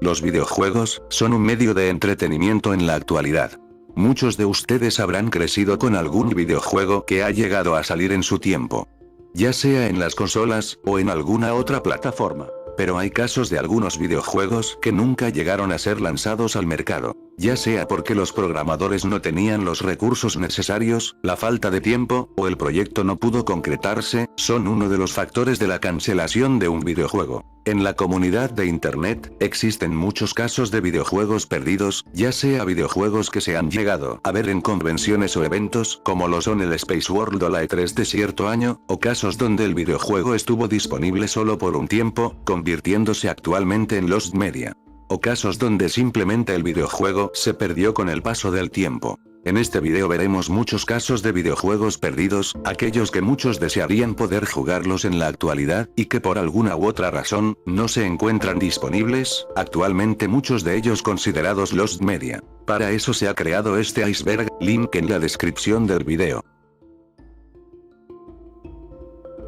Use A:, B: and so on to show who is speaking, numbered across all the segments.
A: Los videojuegos son un medio de entretenimiento en la actualidad. Muchos de ustedes habrán crecido con algún videojuego que ha llegado a salir en su tiempo, ya sea en las consolas, o en alguna otra plataforma. Pero hay casos de algunos videojuegos que nunca llegaron a ser lanzados al mercado, ya sea porque los programadores no tenían los recursos necesarios, la falta de tiempo, o el proyecto no pudo concretarse, son uno de los factores de la cancelación de un videojuego. En la comunidad de internet, existen muchos casos de videojuegos perdidos, ya sea videojuegos que se han llegado a ver en convenciones o eventos, como lo son el Space World o la E3 de cierto año, o casos donde el videojuego estuvo disponible solo por un tiempo, convirtiéndose actualmente en Lost Media. O casos donde simplemente el videojuego se perdió con el paso del tiempo. En este video veremos muchos casos de videojuegos perdidos, aquellos que muchos desearían poder jugarlos en la actualidad, y que por alguna u otra razón, no se encuentran disponibles, actualmente muchos de ellos considerados Lost Media. Para eso se ha creado este iceberg, link en la descripción del video.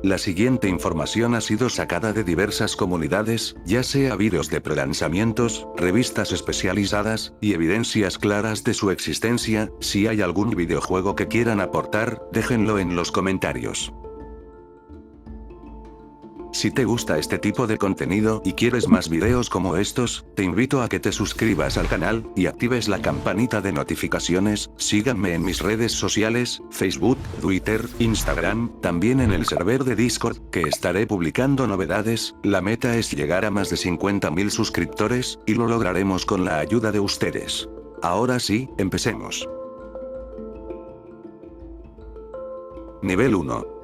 A: La siguiente información ha sido sacada de diversas comunidades, ya sea vídeos de prelanzamientos, revistas especializadas, y evidencias claras de su existencia. Si hay algún videojuego que quieran aportar, déjenlo en los comentarios. Si te gusta este tipo de contenido y quieres más videos como estos, te invito a que te suscribas al canal, y actives la campanita de notificaciones. Síganme en mis redes sociales, Facebook, Twitter, Instagram, también en el server de Discord, que estaré publicando novedades. La meta es llegar a más de 50.000 suscriptores, y lo lograremos con la ayuda de ustedes. Ahora sí, empecemos. Nivel 1.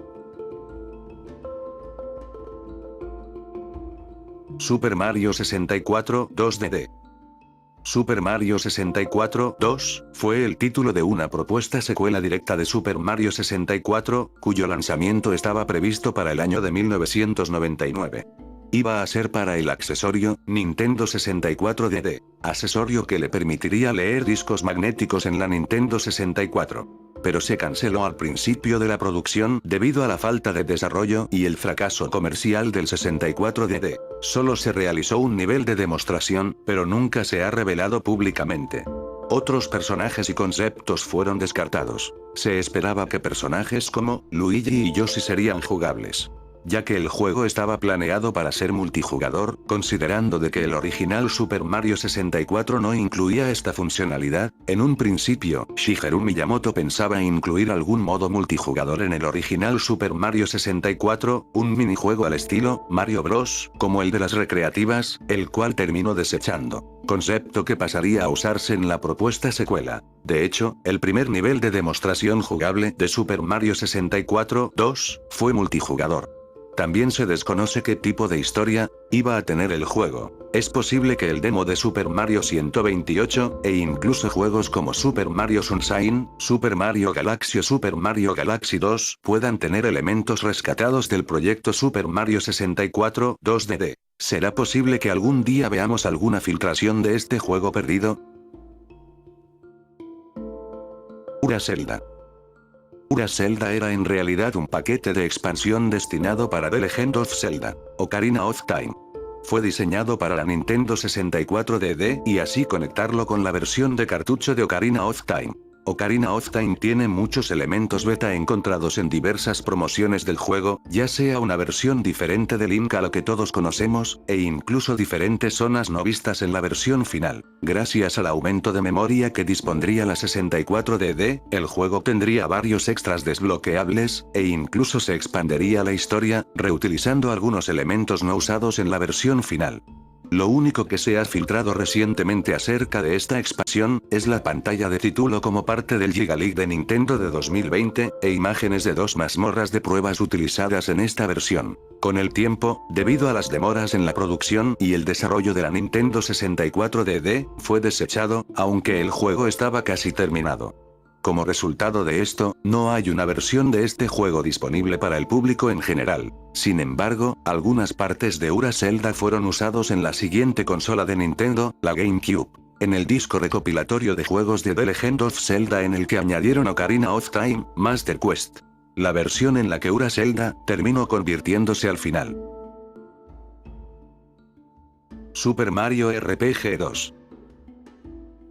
A: Super Mario 64 2D. Super Mario 64 2 fue el título de una propuesta secuela directa de Super Mario 64, cuyo lanzamiento estaba previsto para el año de 1999. Iba a ser para el accesorio Nintendo 64 DD, accesorio que le permitiría leer discos magnéticos en la Nintendo 64. Pero se canceló al principio de la producción debido a la falta de desarrollo y el fracaso comercial del 64 DD. Solo se realizó un nivel de demostración, pero nunca se ha revelado públicamente. Otros personajes y conceptos fueron descartados. Se esperaba que personajes como Luigi y Yoshi serían jugables, ya que el juego estaba planeado para ser multijugador, considerando de que el original Super Mario 64 no incluía esta funcionalidad. En un principio, Shigeru Miyamoto pensaba incluir algún modo multijugador en el original Super Mario 64, un minijuego al estilo Mario Bros, como el de las recreativas, el cual terminó desechando, concepto que pasaría a usarse en la propuesta secuela. De hecho, el primer nivel de demostración jugable de Super Mario 64 2 fue multijugador. También se desconoce qué tipo de historia iba a tener el juego. Es posible que el demo de Super Mario 128, e incluso juegos como Super Mario Sunshine, Super Mario Galaxy o Super Mario Galaxy 2, puedan tener elementos rescatados del proyecto Super Mario 64 2D. ¿Será posible que algún día veamos alguna filtración de este juego perdido? Pura Zelda. Pura Zelda era en realidad un paquete de expansión destinado para The Legend of Zelda, Ocarina of Time. Fue diseñado para la Nintendo 64 DD y así conectarlo con la versión de cartucho de Ocarina of Time. Ocarina of Time tiene muchos elementos beta encontrados en diversas promociones del juego, ya sea una versión diferente de Link a lo que todos conocemos, e incluso diferentes zonas no vistas en la versión final. Gracias al aumento de memoria que dispondría la 64 DD, el juego tendría varios extras desbloqueables, e incluso se expandería la historia, reutilizando algunos elementos no usados en la versión final. Lo único que se ha filtrado recientemente acerca de esta expansión, es la pantalla de título como parte del Giga League de Nintendo de 2020, e imágenes de 2 mazmorras de pruebas utilizadas en esta versión. Con el tiempo, debido a las demoras en la producción y el desarrollo de la Nintendo 64 DD, fue desechado, aunque el juego estaba casi terminado. Como resultado de esto, no hay una versión de este juego disponible para el público en general. Sin embargo, algunas partes de Pura Zelda fueron usados en la siguiente consola de Nintendo, la GameCube. En el disco recopilatorio de juegos de The Legend of Zelda en el que añadieron Ocarina of Time, Master Quest. La versión en la que Pura Zelda terminó convirtiéndose al final. Super Mario RPG 2.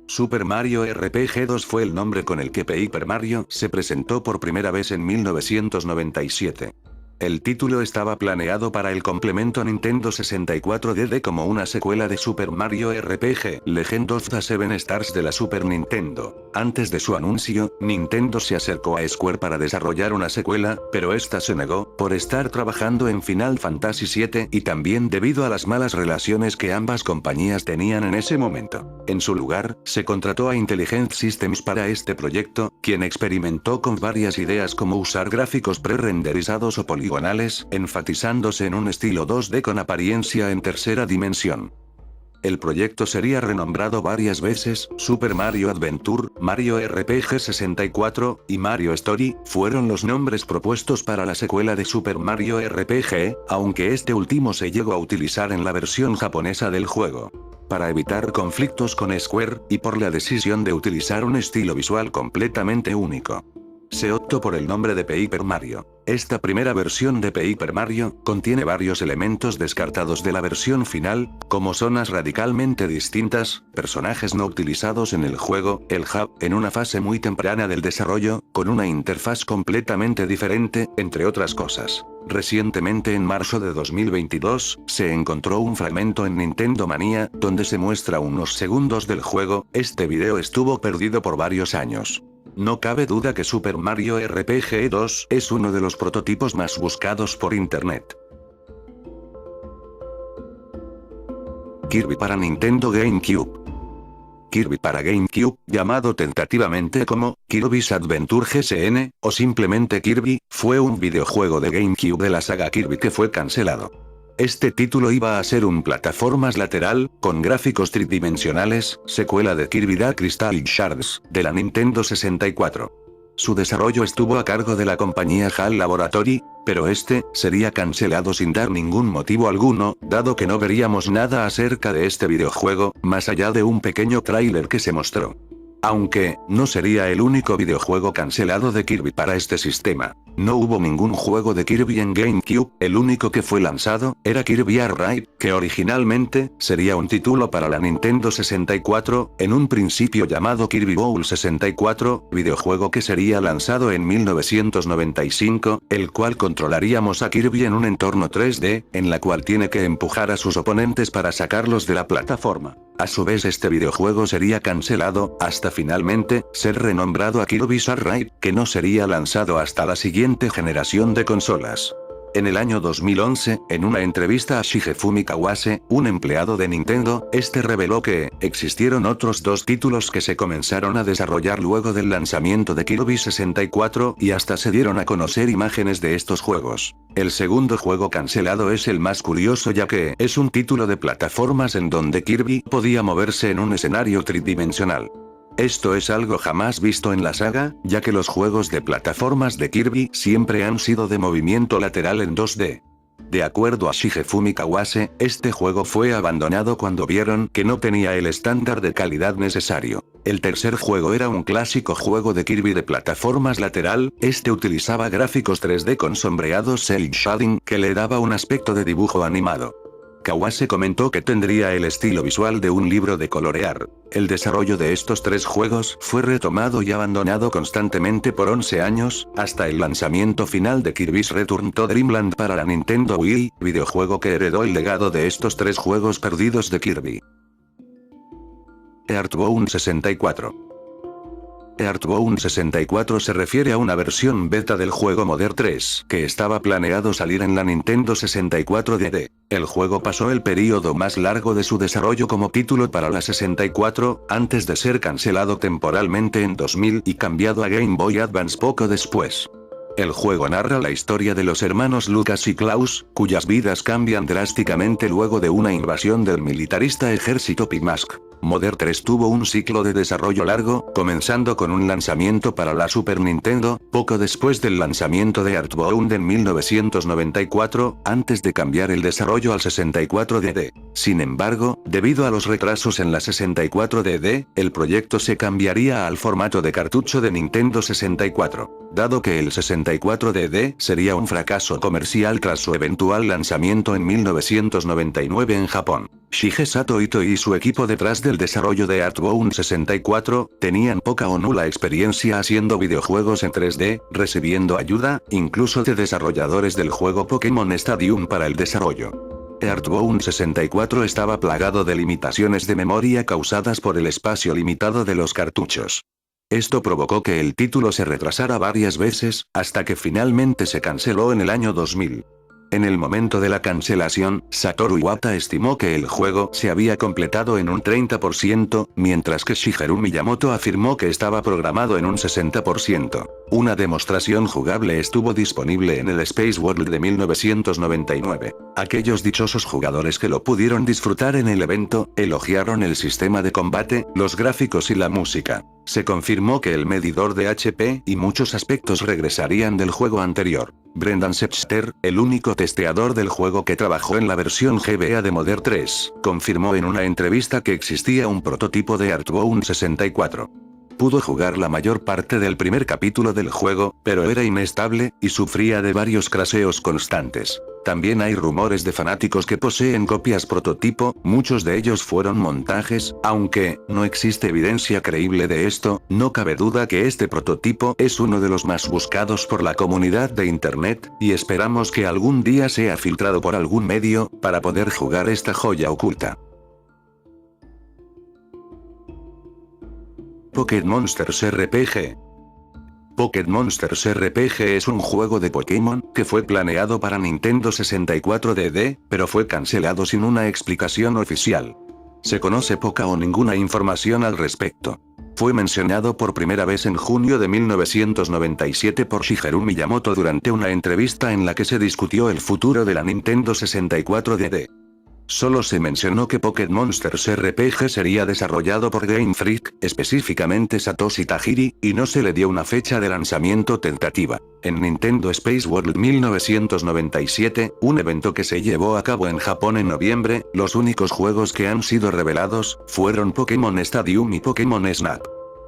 A: Super Mario RPG 2 fue el nombre con el que Paper Mario se presentó por primera vez en 1997. El título estaba planeado para el complemento Nintendo 64 DD como una secuela de Super Mario RPG Legend of the Seven Stars de la Super Nintendo. Antes de su anuncio, Nintendo se acercó a Square para desarrollar una secuela, pero esta se negó, por estar trabajando en Final Fantasy VII y también debido a las malas relaciones que ambas compañías tenían en ese momento. En su lugar, se contrató a Intelligent Systems para este proyecto, quien experimentó con varias ideas como usar gráficos pre-renderizados o poligonales, enfatizándose en un estilo 2D con apariencia en tercera dimensión. El proyecto sería renombrado varias veces, Super Mario Adventure, Mario RPG 64, y Mario Story, fueron los nombres propuestos para la secuela de Super Mario RPG, aunque este último se llegó a utilizar en la versión japonesa del juego. Para evitar conflictos con Square, y por la decisión de utilizar un estilo visual completamente único, se optó por el nombre de Paper Mario. Esta primera versión de Paper Mario contiene varios elementos descartados de la versión final, como zonas radicalmente distintas, personajes no utilizados en el juego, el hub en una fase muy temprana del desarrollo, con una interfaz completamente diferente, entre otras cosas. Recientemente en marzo de 2022, se encontró un fragmento en Nintendo Manía, donde se muestra unos segundos del juego. Este video estuvo perdido por varios años. No cabe duda que Super Mario RPG 2 es uno de los prototipos más buscados por internet. Kirby para Nintendo GameCube. Kirby para GameCube, llamado tentativamente como Kirby's Adventure GSN, o simplemente Kirby, fue un videojuego de GameCube de la saga Kirby que fue cancelado. Este título iba a ser un plataformas lateral, con gráficos tridimensionales, secuela de Kirby Da Crystal Shards, de la Nintendo 64. Su desarrollo estuvo a cargo de la compañía HAL Laboratory, pero este sería cancelado sin dar ningún motivo alguno, dado que no veríamos nada acerca de este videojuego, más allá de un pequeño tráiler que se mostró. Aunque, no sería el único videojuego cancelado de Kirby para este sistema. No hubo ningún juego de Kirby en GameCube, el único que fue lanzado, era Kirby Air Ride, que originalmente, sería un título para la Nintendo 64, en un principio llamado Kirby Bowl 64, videojuego que sería lanzado en 1995, el cual controlaríamos a Kirby en un entorno 3D, en la cual tiene que empujar a sus oponentes para sacarlos de la plataforma. A su vez este videojuego sería cancelado, hasta finalmente, ser renombrado a Kirby's Air Ride, que no sería lanzado hasta la siguiente generación de consolas. En el año 2011, en una entrevista a Shigefumi Kawase, un empleado de Nintendo, este reveló que existieron otros dos títulos que se comenzaron a desarrollar luego del lanzamiento de Kirby 64, y hasta se dieron a conocer imágenes de estos juegos. El segundo juego cancelado es el más curioso ya que es un título de plataformas en donde Kirby podía moverse en un escenario tridimensional. Esto es algo jamás visto en la saga, ya que los juegos de plataformas de Kirby siempre han sido de movimiento lateral en 2D. De acuerdo a Shigefumi Kawase, este juego fue abandonado cuando vieron que no tenía el estándar de calidad necesario. El tercer juego era un clásico juego de Kirby de plataformas lateral, este utilizaba gráficos 3D con sombreados cel shading que le daba un aspecto de dibujo animado. Kawase comentó que tendría el estilo visual de un libro de colorear. El desarrollo de estos tres juegos fue retomado y abandonado constantemente por 11 años, hasta el lanzamiento final de Kirby's Return to Dreamland para la Nintendo Wii, videojuego que heredó el legado de estos tres juegos perdidos de Kirby. Earthbound 64. Earthbound 64 se refiere a una versión beta del juego Modern 3 que estaba planeado salir en la Nintendo 64 DD. El juego pasó el período más largo de su desarrollo como título para la 64, antes de ser cancelado temporalmente en 2000 y cambiado a Game Boy Advance poco después. El juego narra la historia de los hermanos Lucas y Klaus, cuyas vidas cambian drásticamente luego de una invasión del militarista ejército Pimask. Modern 3 tuvo un ciclo de desarrollo largo, comenzando con un lanzamiento para la Super Nintendo, poco después del lanzamiento de Earthbound en 1994, antes de cambiar el desarrollo al 64 DD. Sin embargo, debido a los retrasos en la 64 DD, el proyecto se cambiaría al formato de cartucho de Nintendo 64. Dado que el 64 DD sería un fracaso comercial tras su eventual lanzamiento en 1999 en Japón. Shigesato Ito y su equipo detrás del desarrollo de Earthbound 64, tenían poca o nula experiencia haciendo videojuegos en 3D, recibiendo ayuda, incluso de desarrolladores del juego Pokémon Stadium para el desarrollo. Earthbound 64 estaba plagado de limitaciones de memoria causadas por el espacio limitado de los cartuchos. Esto provocó que el título se retrasara varias veces, hasta que finalmente se canceló en el año 2000. En el momento de la cancelación, Satoru Iwata estimó que el juego se había completado en un 30%, mientras que Shigeru Miyamoto afirmó que estaba programado en un 60%. Una demostración jugable estuvo disponible en el Space World de 1999. Aquellos dichosos jugadores que lo pudieron disfrutar en el evento, elogiaron el sistema de combate, los gráficos y la música. Se confirmó que el medidor de HP y muchos aspectos regresarían del juego anterior. Brendan Sechster, el único testeador del juego que trabajó en la versión GBA de Modern 3, confirmó en una entrevista que existía un prototipo de Earthbound 64. Pudo jugar la mayor parte del primer capítulo del juego, pero era inestable, y sufría de varios crasheos constantes. También hay rumores de fanáticos que poseen copias prototipo, muchos de ellos fueron montajes, aunque no existe evidencia creíble de esto, no cabe duda que este prototipo es uno de los más buscados por la comunidad de internet, y esperamos que algún día sea filtrado por algún medio, para poder jugar esta joya oculta. Pocket Monsters RPG. Pocket Monsters RPG es un juego de Pokémon que fue planeado para Nintendo 64 DD, pero fue cancelado sin una explicación oficial. Se conoce poca o ninguna información al respecto. Fue mencionado por primera vez en junio de 1997 por Shigeru Miyamoto durante una entrevista en la que se discutió el futuro de la Nintendo 64 DD. Solo se mencionó que Pocket Monsters RPG sería desarrollado por Game Freak, específicamente Satoshi Tajiri, y no se le dio una fecha de lanzamiento tentativa. En Nintendo Space World 1997, un evento que se llevó a cabo en Japón en noviembre, los únicos juegos que han sido revelados, fueron Pokémon Stadium y Pokémon Snap.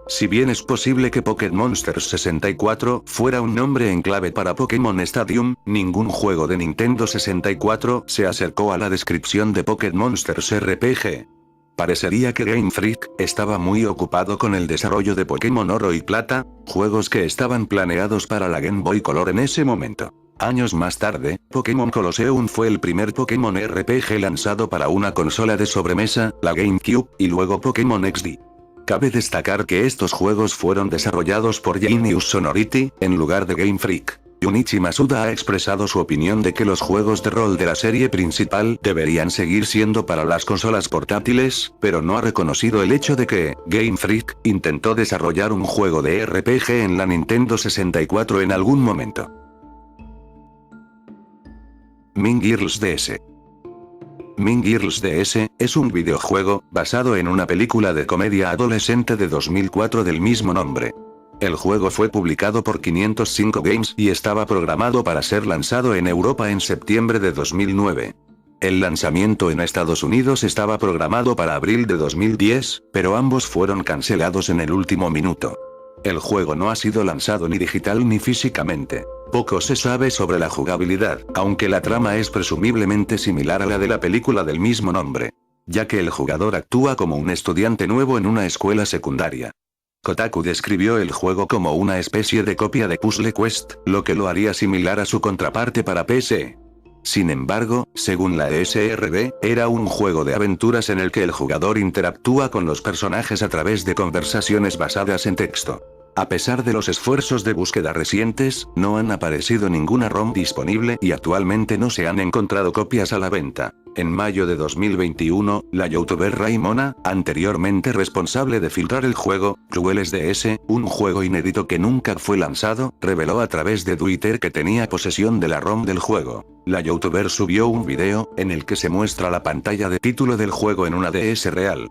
A: Si bien es posible que Pocket Monsters 64 fuera un nombre en clave para Pokémon Stadium, ningún juego de Nintendo 64 se acercó a la descripción de Pocket Monsters RPG. Parecería que Game Freak estaba muy ocupado con el desarrollo de Pokémon Oro y Plata, juegos que estaban planeados para la Game Boy Color en ese momento. Años más tarde, Pokémon Colosseum fue el primer Pokémon RPG lanzado para una consola de sobremesa, la GameCube, y luego Pokémon XD. Cabe destacar que estos juegos fueron desarrollados por Genius Sonority, en lugar de Game Freak. Junichi Masuda ha expresado su opinión de que los juegos de rol de la serie principal deberían seguir siendo para las consolas portátiles, pero no ha reconocido el hecho de que Game Freak intentó desarrollar un juego de RPG en la Nintendo 64 en algún momento. Mean Girls DS. Mean Girls DS es un videojuego basado en una película de comedia adolescente de 2004 del mismo nombre. El juego fue publicado por 505 Games y estaba programado para ser lanzado en Europa en septiembre de 2009. El lanzamiento en Estados Unidos estaba programado para abril de 2010, pero ambos fueron cancelados en el último minuto. El juego no ha sido lanzado ni digital ni físicamente. Poco se sabe sobre la jugabilidad, aunque la trama es presumiblemente similar a la de la película del mismo nombre, ya que el jugador actúa como un estudiante nuevo en una escuela secundaria. Kotaku describió el juego como una especie de copia de Puzzle Quest, lo que lo haría similar a su contraparte para PC. Sin embargo, según la ESRB, era un juego de aventuras en el que el jugador interactúa con los personajes a través de conversaciones basadas en texto. A pesar de los esfuerzos de búsqueda recientes, no han aparecido ninguna ROM disponible y actualmente no se han encontrado copias a la venta. En mayo de 2021, la youtuber Raimona, anteriormente responsable de filtrar el juego, Crueles DS, un juego inédito que nunca fue lanzado, reveló a través de Twitter que tenía posesión de la ROM del juego. La youtuber subió un video, en el que se muestra la pantalla de título del juego en una DS real.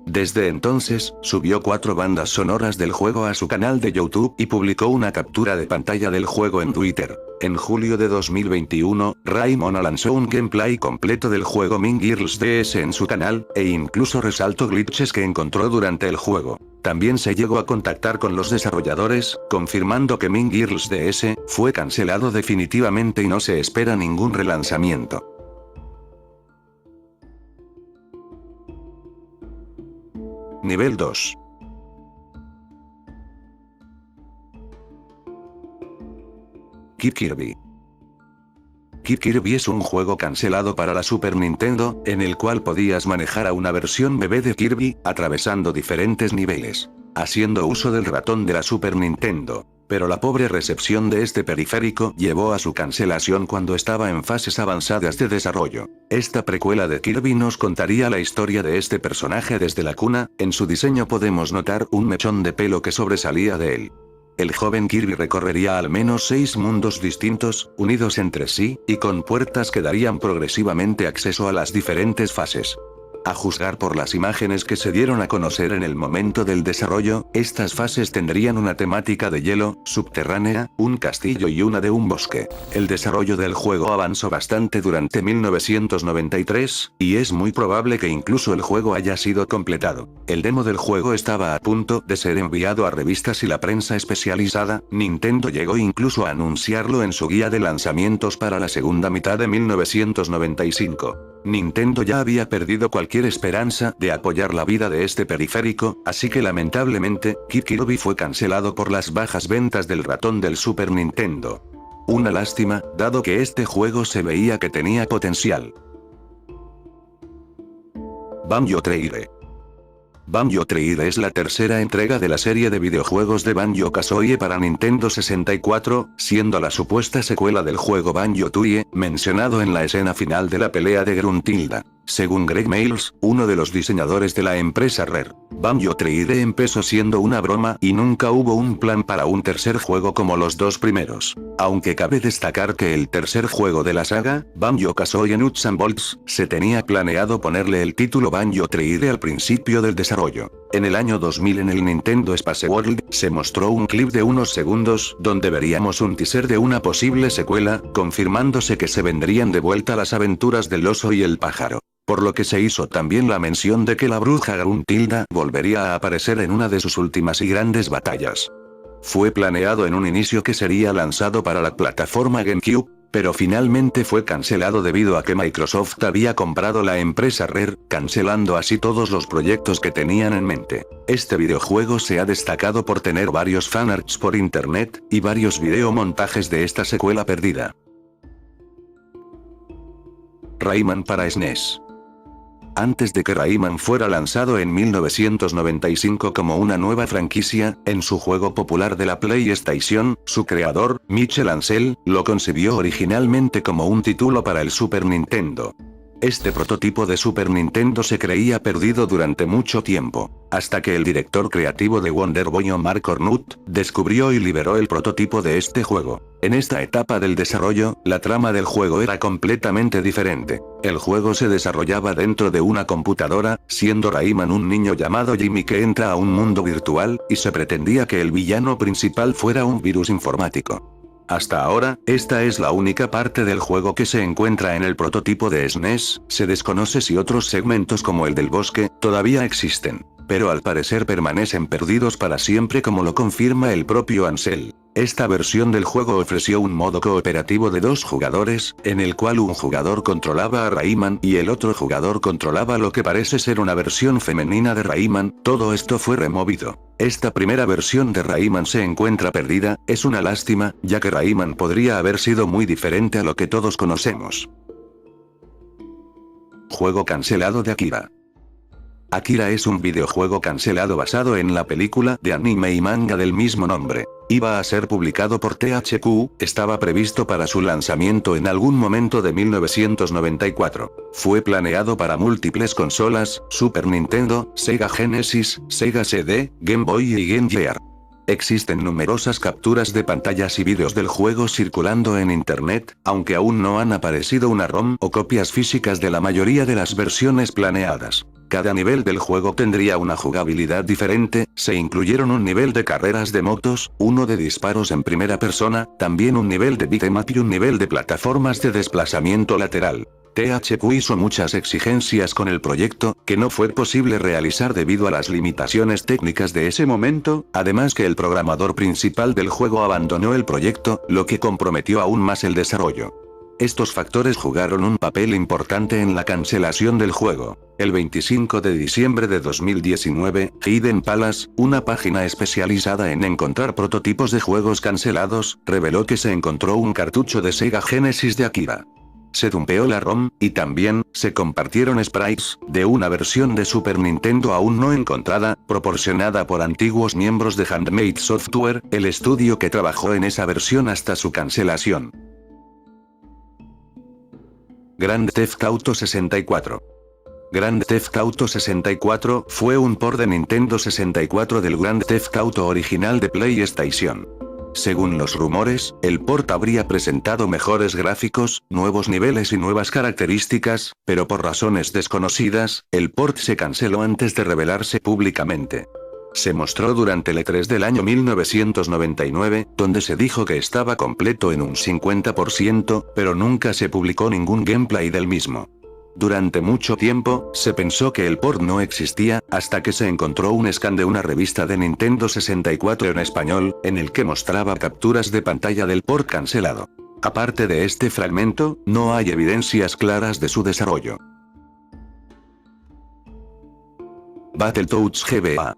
A: Desde entonces, subió 4 bandas sonoras del juego a su canal de YouTube y publicó una captura de pantalla del juego en Twitter. En julio de 2021, Raimona lanzó un gameplay completo del juego Mean Girls DS en su canal, e incluso resaltó glitches que encontró durante el juego. También se llegó a contactar con los desarrolladores, confirmando que Mean Girls DS fue cancelado definitivamente y no se espera ningún relanzamiento. Nivel 2. Kid Kirby. Kid Kirby es un juego cancelado para la Super Nintendo, en el cual podías manejar a una versión bebé de Kirby, atravesando diferentes niveles, haciendo uso del ratón de la Super Nintendo. Pero la pobre recepción de este periférico llevó a su cancelación cuando estaba en fases avanzadas de desarrollo. Esta precuela de Kirby nos contaría la historia de este personaje desde la cuna. En su diseño podemos notar un mechón de pelo que sobresalía de él. El joven Kirby recorrería al menos 6 mundos distintos, unidos entre sí, y con puertas que darían progresivamente acceso a las diferentes fases. A juzgar por las imágenes que se dieron a conocer en el momento del desarrollo, estas fases tendrían una temática de hielo, subterránea, un castillo y una de un bosque. El desarrollo del juego avanzó bastante durante 1993, y es muy probable que incluso el juego haya sido completado. El demo del juego estaba a punto de ser enviado a revistas y la prensa especializada. Nintendo llegó incluso a anunciarlo en su guía de lanzamientos para la segunda mitad de 1995. Nintendo ya había perdido cualquier esperanza de apoyar la vida de este periférico, así que lamentablemente, Kid Kirby fue cancelado por las bajas ventas del ratón del Super Nintendo. Una lástima, dado que este juego se veía que tenía potencial. Banjo-Tooie. Banjo-Tooie es la tercera entrega de la serie de videojuegos de Banjo-Kazooie para Nintendo 64, siendo la supuesta secuela del juego Banjo-Tooie, mencionado en la escena final de la pelea de Gruntilda. Según Greg Miles, uno de los diseñadores de la empresa Rare, Banjo-Tooie empezó siendo una broma y nunca hubo un plan para un tercer juego como los dos primeros. Aunque cabe destacar que el tercer juego de la saga, Banjo-Kazooie Nuts and Bolts, se tenía planeado ponerle el título Banjo-Tooie al principio del desarrollo. En el año 2000 en el Nintendo Space World, se mostró un clip de unos segundos donde veríamos un teaser de una posible secuela, confirmándose que se vendrían de vuelta las aventuras del oso y el pájaro. Por lo que se hizo también la mención de que la bruja Gruntilda volvería a aparecer en una de sus últimas y grandes batallas. Fue planeado en un inicio que sería lanzado para la plataforma GameCube, pero finalmente fue cancelado debido a que Microsoft había comprado la empresa Rare, cancelando así todos los proyectos que tenían en mente. Este videojuego se ha destacado por tener varios fanarts por internet, y varios videomontajes de esta secuela perdida. Rayman para SNES. Antes de que Rayman fuera lanzado en 1995 como una nueva franquicia, en su juego popular de la PlayStation, su creador, Michel Ancel, lo concibió originalmente como un título para el Super Nintendo. Este prototipo de Super Nintendo se creía perdido durante mucho tiempo, hasta que el director creativo de Wonder Boy Omar Cornut, descubrió y liberó el prototipo de este juego. En esta etapa del desarrollo, la trama del juego era completamente diferente. El juego se desarrollaba dentro de una computadora, siendo Rayman un niño llamado Jimmy que entra a un mundo virtual, y se pretendía que el villano principal fuera un virus informático. Hasta ahora, esta es la única parte del juego que se encuentra en el prototipo de SNES, se desconoce si otros segmentos como el del bosque, todavía existen, pero al parecer permanecen perdidos para siempre como lo confirma el propio Ancel. Esta versión del juego ofreció un modo cooperativo de 2 jugadores, en el cual un jugador controlaba a Rayman y el otro jugador controlaba lo que parece ser una versión femenina de Rayman. Todo esto fue removido. Esta primera versión de Rayman se encuentra perdida, es una lástima, ya que Rayman podría haber sido muy diferente a lo que todos conocemos. Juego cancelado de Akira. Akira es un videojuego cancelado basado en la película de anime y manga del mismo nombre. Iba a ser publicado por THQ, estaba previsto para su lanzamiento en algún momento de 1994. Fue planeado para múltiples consolas, Super Nintendo, Sega Genesis, Sega CD, Game Boy y Game Gear. Existen numerosas capturas de pantallas y vídeos del juego circulando en internet, aunque aún no han aparecido una ROM o copias físicas de la mayoría de las versiones planeadas. Cada nivel del juego tendría una jugabilidad diferente, se incluyeron un nivel de carreras de motos, uno de disparos en primera persona, también un nivel de beat'em up y un nivel de plataformas de desplazamiento lateral. THQ hizo muchas exigencias con el proyecto, que no fue posible realizar debido a las limitaciones técnicas de ese momento, además que el programador principal del juego abandonó el proyecto, lo que comprometió aún más el desarrollo. Estos factores jugaron un papel importante en la cancelación del juego. El 25 de diciembre de 2019, Hidden Palace, una página especializada en encontrar prototipos de juegos cancelados, reveló que se encontró un cartucho de Sega Genesis de Akira. Se dumpeó la ROM, y también, se compartieron sprites, de una versión de Super Nintendo aún no encontrada, proporcionada por antiguos miembros de Handmade Software, el estudio que trabajó en esa versión hasta su cancelación. Grand Theft Auto 64. Grand Theft Auto 64 fue un port de Nintendo 64 del Grand Theft Auto original de PlayStation. Según los rumores, el port habría presentado mejores gráficos, nuevos niveles y nuevas características, pero por razones desconocidas, el port se canceló antes de revelarse públicamente. Se mostró durante el E3 del año 1999, donde se dijo que estaba completo en un 50%, pero nunca se publicó ningún gameplay del mismo. Durante mucho tiempo, se pensó que el port no existía, hasta que se encontró un scan de una revista de Nintendo 64 en español, en el que mostraba capturas de pantalla del port cancelado. Aparte de este fragmento, no hay evidencias claras de su desarrollo. Battletoads GBA.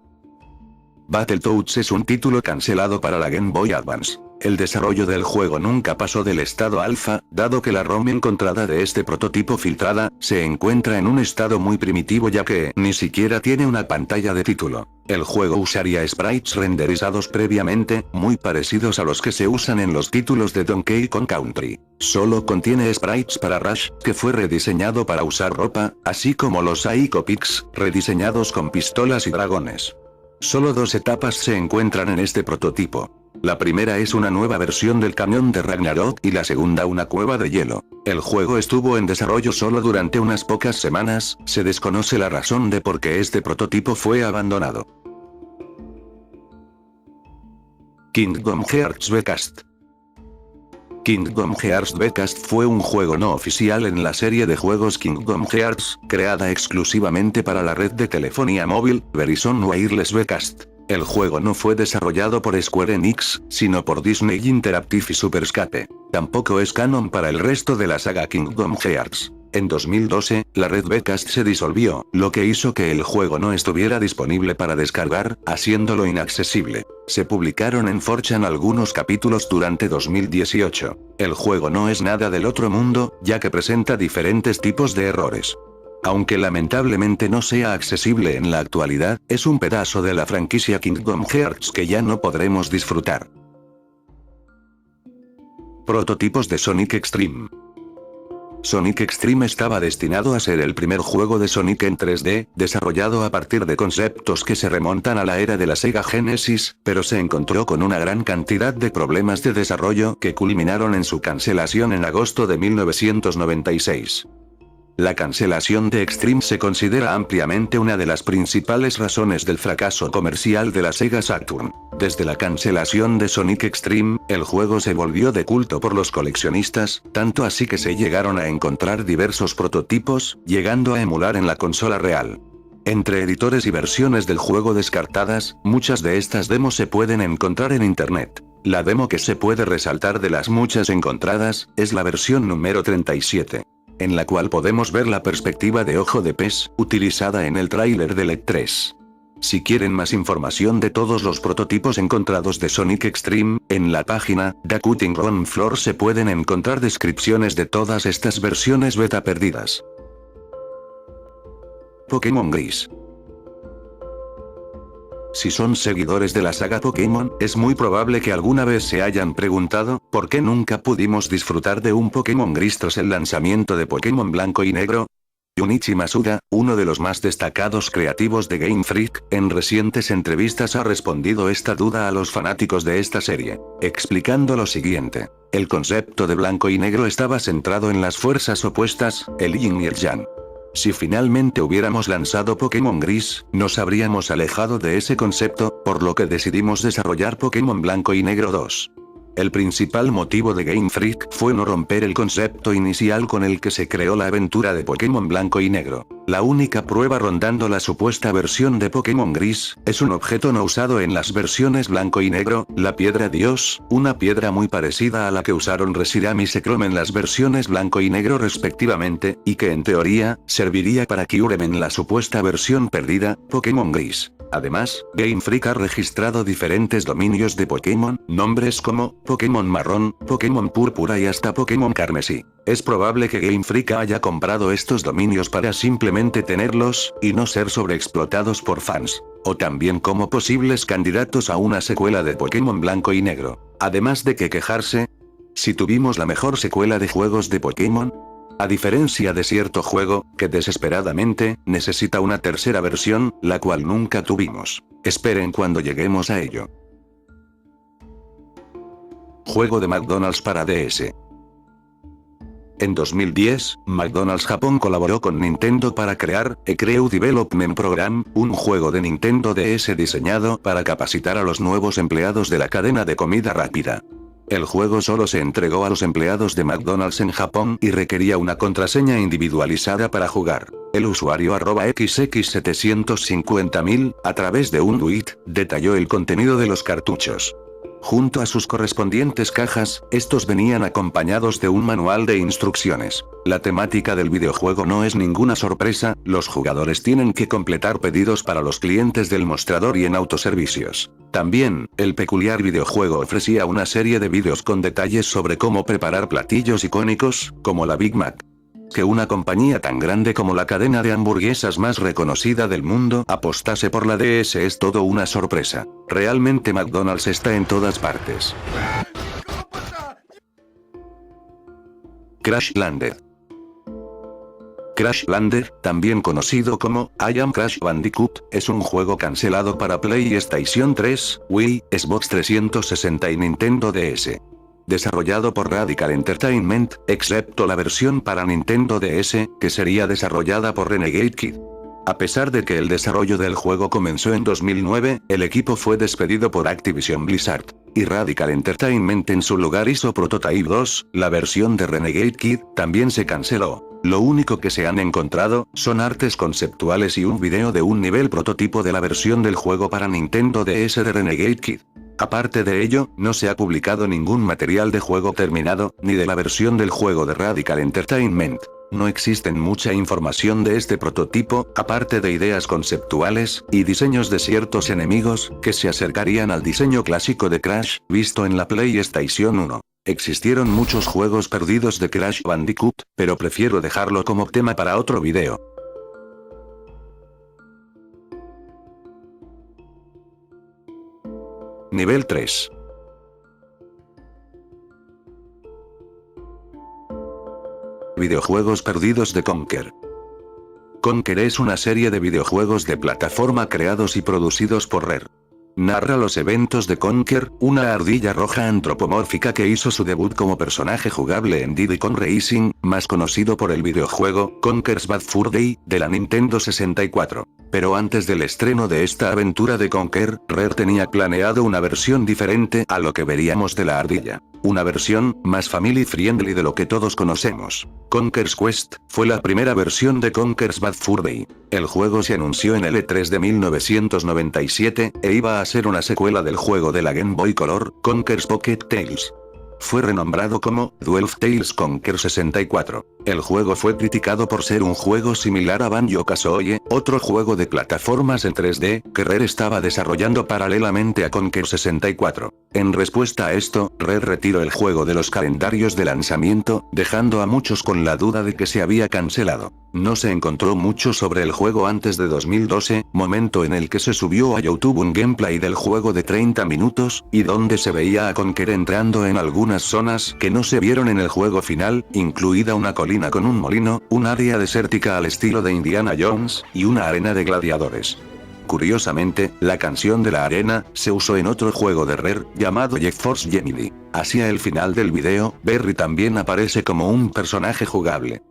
A: Battletoads es un título cancelado para la Game Boy Advance. El desarrollo del juego nunca pasó del estado alfa, dado que la ROM encontrada de este prototipo filtrada, se encuentra en un estado muy primitivo ya que ni siquiera tiene una pantalla de título. El juego usaría sprites renderizados previamente, muy parecidos a los que se usan en los títulos de Donkey Kong Country. Solo contiene sprites para Rush, que fue rediseñado para usar ropa, así como los Ico Pix, rediseñados con pistolas y dragones. Solo dos etapas se encuentran en este prototipo. La primera es una nueva versión del cañón de Ragnarok y la segunda una cueva de hielo. El juego estuvo en desarrollo solo durante unas pocas semanas, se desconoce la razón de por qué este prototipo fue abandonado. Kingdom Hearts V-Cast. Kingdom Hearts V-Cast fue un juego no oficial en la serie de juegos Kingdom Hearts, creada exclusivamente para la red de telefonía móvil, Verizon Wireless V-Cast. El juego no fue desarrollado por Square Enix, sino por Disney Interactive y Superscape. Tampoco es canon para el resto de la saga Kingdom Hearts. En 2012, la red V-Cast se disolvió, lo que hizo que el juego no estuviera disponible para descargar, haciéndolo inaccesible. Se publicaron en 4chan algunos capítulos durante 2018. El juego no es nada del otro mundo, ya que presenta diferentes tipos de errores. Aunque lamentablemente no sea accesible en la actualidad, es un pedazo de la franquicia Kingdom Hearts que ya no podremos disfrutar. Prototipos de Sonic Extreme. Sonic Extreme estaba destinado a ser el primer juego de Sonic en 3D, desarrollado a partir de conceptos que se remontan a la era de la Sega Genesis, pero se encontró con una gran cantidad de problemas de desarrollo que culminaron en su cancelación en agosto de 1996. La cancelación de Extreme se considera ampliamente una de las principales razones del fracaso comercial de la Sega Saturn. Desde la cancelación de Sonic Extreme, el juego se volvió de culto por los coleccionistas, tanto así que se llegaron a encontrar diversos prototipos, llegando a emular en la consola real. Entre editores y versiones del juego descartadas, muchas de estas demos se pueden encontrar en internet. La demo que se puede resaltar de las muchas encontradas, es la versión número 37. En la cual podemos ver la perspectiva de ojo de pez, utilizada en el tráiler del E3. Si quieren más información de todos los prototipos encontrados de Sonic Extreme, en la página The Cutting Room Floor se pueden encontrar descripciones de todas estas versiones beta perdidas. Pokémon Gris. Si son seguidores de la saga Pokémon, es muy probable que alguna vez se hayan preguntado, ¿por qué nunca pudimos disfrutar de un Pokémon Gris tras el lanzamiento de Pokémon Blanco y Negro? Junichi Masuda, uno de los más destacados creativos de Game Freak, en recientes entrevistas ha respondido esta duda a los fanáticos de esta serie, explicando lo siguiente. El concepto de Blanco y Negro estaba centrado en las fuerzas opuestas, el Yin y el Yang. Si finalmente hubiéramos lanzado Pokémon Gris, nos habríamos alejado de ese concepto, por lo que decidimos desarrollar Pokémon Blanco y Negro 2. El principal motivo de Game Freak fue no romper el concepto inicial con el que se creó la aventura de Pokémon Blanco y Negro. La única prueba rondando la supuesta versión de Pokémon Gris, es un objeto no usado en las versiones blanco y negro, la Piedra Dios, una piedra muy parecida a la que usaron Reshiram y Zekrom en las versiones blanco y negro respectivamente, y que en teoría, serviría para Kyurem en la supuesta versión perdida, Pokémon Gris. Además, Game Freak ha registrado diferentes dominios de Pokémon, nombres como Pokémon Marrón, Pokémon Púrpura y hasta Pokémon Carmesí. Es probable que Game Freak haya comprado estos dominios para simplemente tenerlos, y no ser sobreexplotados por fans. O también como posibles candidatos a una secuela de Pokémon Blanco y Negro. Además de que quejarse, si tuvimos la mejor secuela de juegos de Pokémon. A diferencia de cierto juego, que desesperadamente, necesita una tercera versión, la cual nunca tuvimos. Esperen cuando lleguemos a ello. Juego de McDonald's para DS. En 2010, McDonald's Japón colaboró con Nintendo para crear eCrew Development Program, un juego de Nintendo DS diseñado para capacitar a los nuevos empleados de la cadena de comida rápida. El juego solo se entregó a los empleados de McDonald's en Japón y requería una contraseña individualizada para jugar. El usuario @XX750000, a través de un tweet, detalló el contenido de los cartuchos. Junto a sus correspondientes cajas, estos venían acompañados de un manual de instrucciones. La temática del videojuego no es ninguna sorpresa, los jugadores tienen que completar pedidos para los clientes del mostrador y en autoservicios. También, el peculiar videojuego ofrecía una serie de vídeos con detalles sobre cómo preparar platillos icónicos, como la Big Mac. Que una compañía tan grande como la cadena de hamburguesas más reconocida del mundo apostase por la DS es todo una sorpresa. Realmente McDonald's está en todas partes. Crash Landed. Crash Landed, también conocido como I Am Crash Bandicoot, es un juego cancelado para PlayStation 3, Wii, Xbox 360 y Nintendo DS. Desarrollado por Radical Entertainment, excepto la versión para Nintendo DS, que sería desarrollada por Renegade Kid. A pesar de que el desarrollo del juego comenzó en 2009, el equipo fue despedido por Activision Blizzard, y Radical Entertainment en su lugar hizo Prototype 2, la versión de Renegade Kid, también se canceló. Lo único que se han encontrado, son artes conceptuales y un video de un nivel prototipo de la versión del juego para Nintendo DS de Renegade Kid. Aparte de ello, no se ha publicado ningún material de juego terminado, ni de la versión del juego de Radical Entertainment. No existen mucha información de este prototipo, aparte de ideas conceptuales, y diseños de ciertos enemigos, que se acercarían al diseño clásico de Crash, visto en la PlayStation 1. Existieron muchos juegos perdidos de Crash Bandicoot, pero prefiero dejarlo como tema para otro video. Nivel 3. Videojuegos perdidos de Conker. Conker es una serie de videojuegos de plataforma creados y producidos por Rare. Narra los eventos de Conker, una ardilla roja antropomórfica que hizo su debut como personaje jugable en Diddy Kong Racing, más conocido por el videojuego Conker's Bad Fur Day, de la Nintendo 64. Pero antes del estreno de esta aventura de Conker, Rare tenía planeado una versión diferente a lo que veríamos de la ardilla. Una versión más family friendly de lo que todos conocemos. Conker's Quest fue la primera versión de Conker's Bad Fur Day. El juego se anunció en el E3 de 1997, e iba a ser una secuela del juego de la Game Boy Color, Conker's Pocket Tales. Fue renombrado como Twelve Tales Conker 64. El juego fue criticado por ser un juego similar a Banjo-Kazooie, otro juego de plataformas en 3D, que Rare estaba desarrollando paralelamente a Conker 64. En respuesta a esto, Rare retiró el juego de los calendarios de lanzamiento, dejando a muchos con la duda de que se había cancelado. No se encontró mucho sobre el juego antes de 2012, momento en el que se subió a YouTube un gameplay del juego de 30 minutos, y donde se veía a Conker entrando en algunas zonas que no se vieron en el juego final, incluida una colina con un molino, un área desértica al estilo de Indiana Jones, y una arena de gladiadores. Curiosamente, la canción de la arena, se usó en otro juego de Rare, llamado GeForce Gemini. Hacia el final del video, Berry también aparece como un personaje jugable.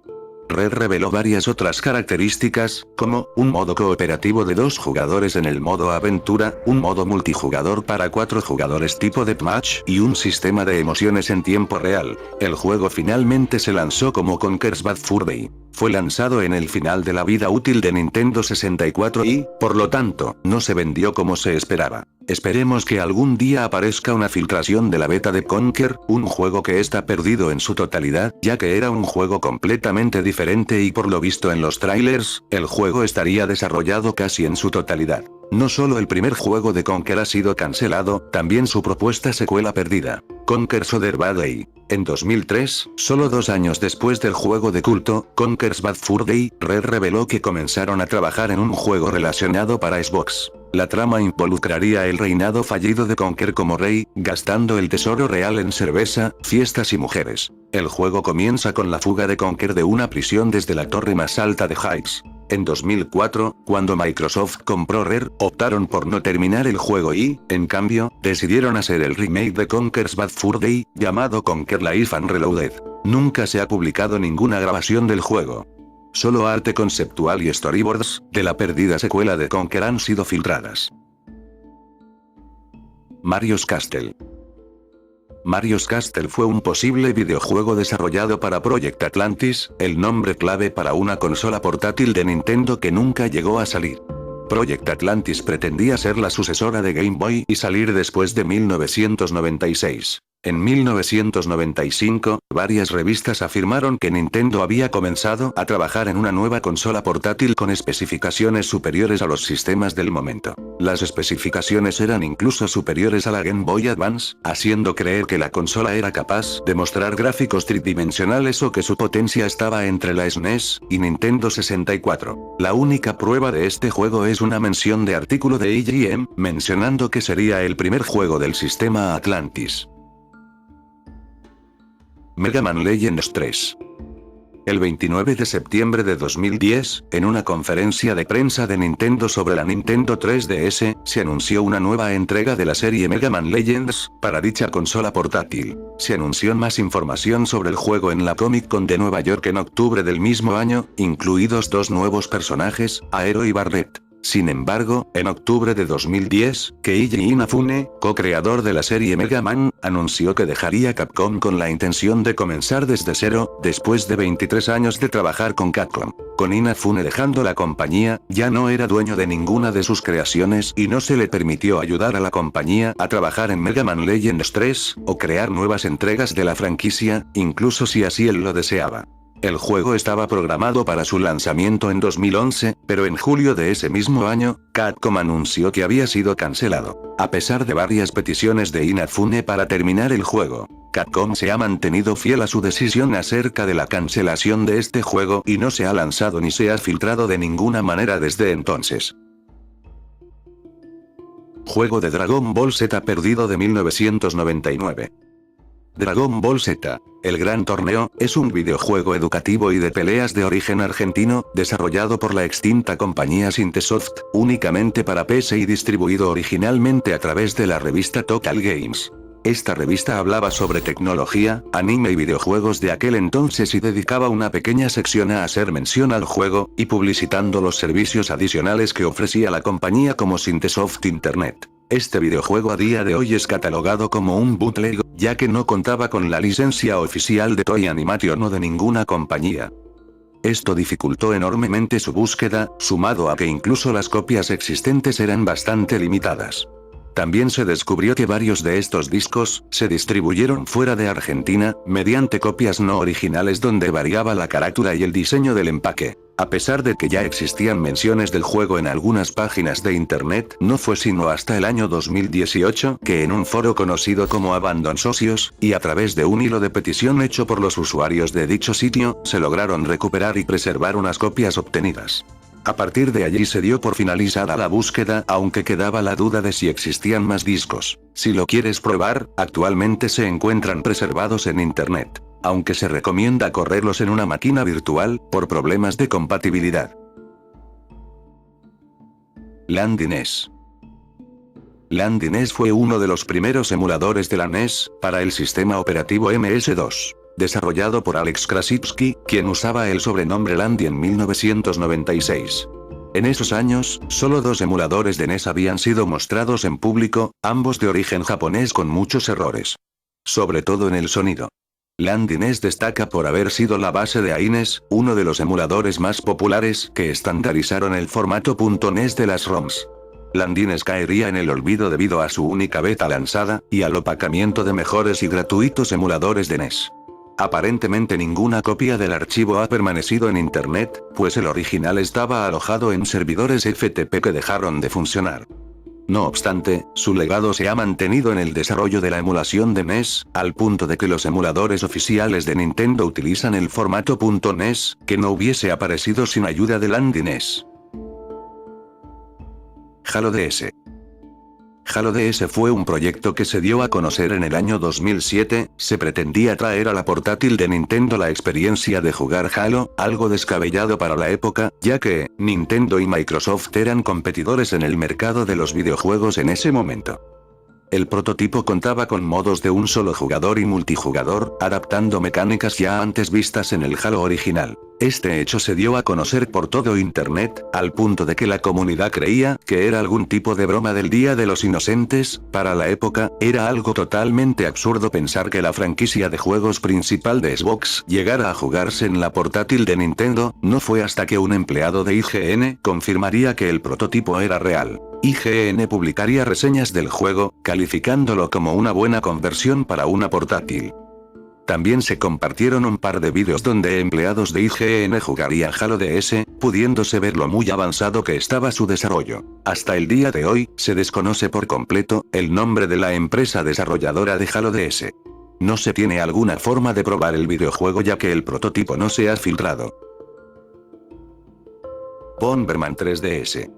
A: Rare reveló varias otras características, como, un modo cooperativo de 2 jugadores en el modo aventura, un modo multijugador para 4 jugadores tipo Deathmatch, y un sistema de emociones en tiempo real. El juego finalmente se lanzó como Conker's Bad Fur Day. fue lanzado en el final de la vida útil de Nintendo 64 y, por lo tanto, no se vendió como se esperaba. Esperemos que algún día aparezca una filtración de la beta de Conker, un juego que está perdido en su totalidad, ya que era un juego completamente diferente y por lo visto en los trailers, el juego estaría desarrollado casi en su totalidad. No solo el primer juego de Conker ha sido cancelado, también su propuesta secuela perdida, Conker's Other Bad Day. En 2003, solo 2 años después del juego de culto, Conker's Bad Fur Day, Rare reveló que comenzaron a trabajar en un juego relacionado para Xbox. La trama involucraría el reinado fallido de Conker como rey, gastando el tesoro real en cerveza, fiestas y mujeres. El juego comienza con la fuga de Conker de una prisión desde la torre más alta de Hades. En 2004, cuando Microsoft compró Rare, optaron por no terminar el juego y, en cambio, decidieron hacer el remake de Conker's Bad Fur Day, llamado Conker Life and Reloaded. Nunca se ha publicado ninguna grabación del juego. Solo arte conceptual y storyboards de la perdida secuela de Conker han sido filtradas. Mario's Castle. Mario's Castle fue un posible videojuego desarrollado para Project Atlantis, el nombre clave para una consola portátil de Nintendo que nunca llegó a salir. Project Atlantis pretendía ser la sucesora de Game Boy y salir después de 1996. En 1995, varias revistas afirmaron que Nintendo había comenzado a trabajar en una nueva consola portátil con especificaciones superiores a los sistemas del momento. Las especificaciones eran incluso superiores a la Game Boy Advance, haciendo creer que la consola era capaz de mostrar gráficos tridimensionales o que su potencia estaba entre la SNES y Nintendo 64. La única prueba de este juego es una mención de artículo de IGN, mencionando que sería el primer juego del sistema Atlantis. Mega Man Legends 3. El 29 de septiembre de 2010, en una conferencia de prensa de Nintendo sobre la Nintendo 3DS, se anunció una nueva entrega de la serie Mega Man Legends, para dicha consola portátil. Se anunció más información sobre el juego en la Comic Con de Nueva York en octubre del mismo año, incluidos 2 nuevos personajes, Aero y Barret. Sin embargo, en octubre de 2010, Keiji Inafune, co-creador de la serie Mega Man, anunció que dejaría Capcom con la intención de comenzar desde cero, después de 23 años de trabajar con Capcom. Con Inafune dejando la compañía, ya no era dueño de ninguna de sus creaciones y no se le permitió ayudar a la compañía a trabajar en Mega Man Legends 3, o crear nuevas entregas de la franquicia, incluso si así él lo deseaba. El juego estaba programado para su lanzamiento en 2011, pero en julio de ese mismo año, Capcom anunció que había sido cancelado. A pesar de varias peticiones de Inafune para terminar el juego, Capcom se ha mantenido fiel a su decisión acerca de la cancelación de este juego y no se ha lanzado ni se ha filtrado de ninguna manera desde entonces. Juego de Dragon Ball Z perdido de 1999. Dragon Ball Z, el Gran Torneo, es un videojuego educativo y de peleas de origen argentino, desarrollado por la extinta compañía Synthesoft, únicamente para PC y distribuido originalmente a través de la revista Total Games. Esta revista hablaba sobre tecnología, anime y videojuegos de aquel entonces y dedicaba una pequeña sección a hacer mención al juego, y publicitando los servicios adicionales que ofrecía la compañía como Synthesoft Internet. Este videojuego a día de hoy es catalogado como un bootleg, ya que no contaba con la licencia oficial de Toei Animation o de ninguna compañía. Esto dificultó enormemente su búsqueda, sumado a que incluso las copias existentes eran bastante limitadas. También se descubrió que varios de estos discos se distribuyeron fuera de Argentina, mediante copias no originales donde variaba la carátula y el diseño del empaque. A pesar de que ya existían menciones del juego en algunas páginas de internet, no fue sino hasta el año 2018 que en un foro conocido como Abandon Socios, y a través de un hilo de petición hecho por los usuarios de dicho sitio, se lograron recuperar y preservar unas copias obtenidas. A partir de allí se dio por finalizada la búsqueda, aunque quedaba la duda de si existían más discos. Si lo quieres probar, actualmente se encuentran preservados en internet, aunque se recomienda correrlos en una máquina virtual, por problemas de compatibilidad. Landy NES. Landy NES fue uno de los primeros emuladores de la NES, para el sistema operativo MS-2. Desarrollado por Alex Krasitsky, quien usaba el sobrenombre Landy en 1996. En esos años, solo 2 emuladores de NES habían sido mostrados en público, ambos de origen japonés con muchos errores. Sobre todo en el sonido. LandINES destaca por haber sido la base de AINES, uno de los emuladores más populares que estandarizaron el formato .NES de las ROMs. LandINES caería en el olvido debido a su única beta lanzada, y al opacamiento de mejores y gratuitos emuladores de NES. Aparentemente ninguna copia del archivo ha permanecido en internet, pues el original estaba alojado en servidores FTP que dejaron de funcionar. No obstante, su legado se ha mantenido en el desarrollo de la emulación de NES, al punto de que los emuladores oficiales de Nintendo utilizan el formato .NES, que no hubiese aparecido sin ayuda de LandINES. Halo DS. Halo DS fue un proyecto que se dio a conocer en el año 2007, se pretendía traer a la portátil de Nintendo la experiencia de jugar Halo, algo descabellado para la época, ya que, Nintendo y Microsoft eran competidores en el mercado de los videojuegos en ese momento. El prototipo contaba con modos de un solo jugador y multijugador, adaptando mecánicas ya antes vistas en el Halo original. Este hecho se dio a conocer por todo internet, al punto de que la comunidad creía que era algún tipo de broma del Día de los Inocentes. Para la época, era algo totalmente absurdo pensar que la franquicia de juegos principal de Xbox llegara a jugarse en la portátil de Nintendo. No fue hasta que un empleado de IGN confirmaría que el prototipo era real. IGN publicaría reseñas del juego, calificándolo como una buena conversión para una portátil. También se compartieron un par de vídeos donde empleados de IGN jugarían Halo DS, pudiéndose ver lo muy avanzado que estaba su desarrollo. Hasta el día de hoy, se desconoce por completo el nombre de la empresa desarrolladora de Halo DS. No se tiene alguna forma de probar el videojuego ya que el prototipo no se ha filtrado. Bomberman 3DS.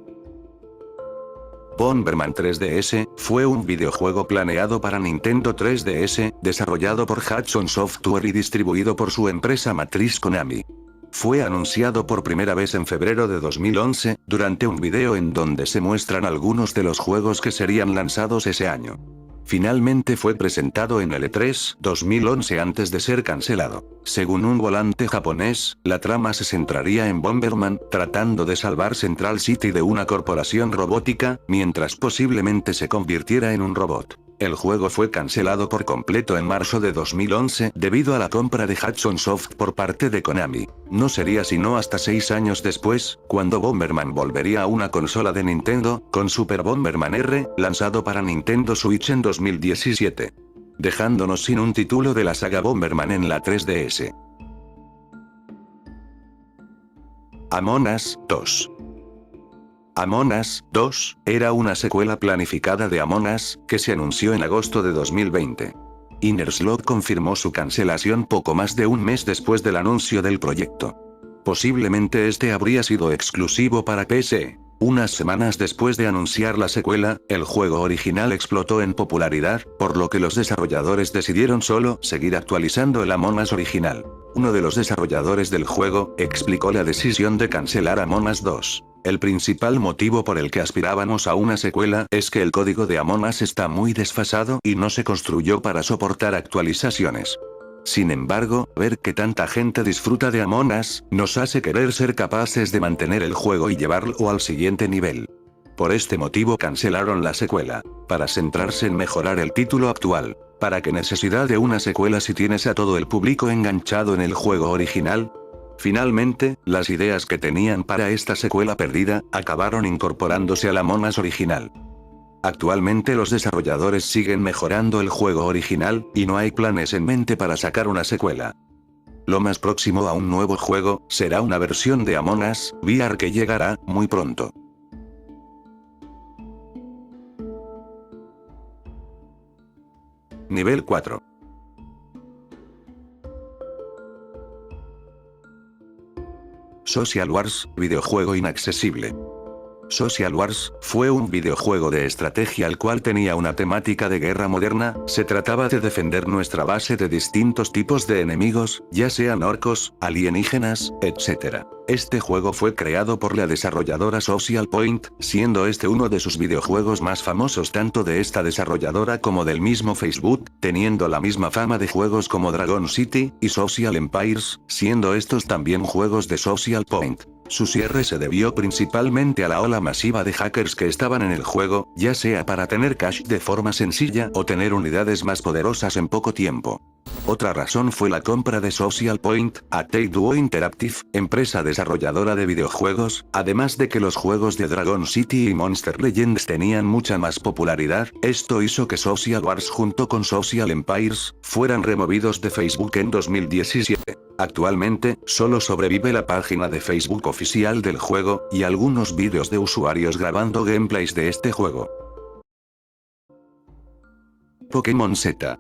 A: Bomberman 3DS fue un videojuego planeado para Nintendo 3DS, desarrollado por Hudson Software y distribuido por su empresa matriz Konami. Fue anunciado por primera vez en febrero de 2011, durante un video en donde se muestran algunos de los juegos que serían lanzados ese año. Finalmente fue presentado en el E3 2011 antes de ser cancelado. Según un volante japonés, la trama se centraría en Bomberman, tratando de salvar Central City de una corporación robótica, mientras posiblemente se convirtiera en un robot. El juego fue cancelado por completo en marzo de 2011 debido a la compra de Hudson Soft por parte de Konami. No sería sino hasta 6 años después, cuando Bomberman volvería a una consola de Nintendo, con Super Bomberman R, lanzado para Nintendo Switch en 2017. Dejándonos sin un título de la saga Bomberman en la 3DS. Among Us 2. Among Us 2 era una secuela planificada de Among Us, que se anunció en agosto de 2020. Innersloth confirmó su cancelación poco más de un mes después del anuncio del proyecto. Posiblemente este habría sido exclusivo para PC. Unas semanas después de anunciar la secuela, el juego original explotó en popularidad, por lo que los desarrolladores decidieron solo seguir actualizando el Among Us original. Uno de los desarrolladores del juego explicó la decisión de cancelar Among Us 2. El principal motivo por el que aspirábamos a una secuela es que el código de Among Us está muy desfasado y no se construyó para soportar actualizaciones. Sin embargo, ver que tanta gente disfruta de Among Us, nos hace querer ser capaces de mantener el juego y llevarlo al siguiente nivel. Por este motivo cancelaron la secuela, para centrarse en mejorar el título actual. ¿Para qué necesidad de una secuela si tienes a todo el público enganchado en el juego original? Finalmente, las ideas que tenían para esta secuela perdida, acabaron incorporándose a la Among Us original. Actualmente los desarrolladores siguen mejorando el juego original, y no hay planes en mente para sacar una secuela. Lo más próximo a un nuevo juego, será una versión de Among Us VR que llegará muy pronto. Nivel 4. Social Wars, videojuego inaccesible. Social Wars fue un videojuego de estrategia el cual tenía una temática de guerra moderna. Se trataba de defender nuestra base de distintos tipos de enemigos, ya sean orcos, alienígenas, etc. Este juego fue creado por la desarrolladora Social Point, siendo este uno de sus videojuegos más famosos tanto de esta desarrolladora como del mismo Facebook, teniendo la misma fama de juegos como Dragon City y Social Empires, siendo estos también juegos de Social Point. Su cierre se debió principalmente a la ola masiva de hackers que estaban en el juego, ya sea para tener cash de forma sencilla o tener unidades más poderosas en poco tiempo. Otra razón fue la compra de Social Point a Take-Two Interactive, empresa desarrolladora de videojuegos, además de que los juegos de Dragon City y Monster Legends tenían mucha más popularidad. Esto hizo que Social Wars junto con Social Empires fueran removidos de Facebook en 2017. Actualmente, solo sobrevive la página de Facebook oficial del juego, y algunos vídeos de usuarios grabando gameplays de este juego. Pokémon Z.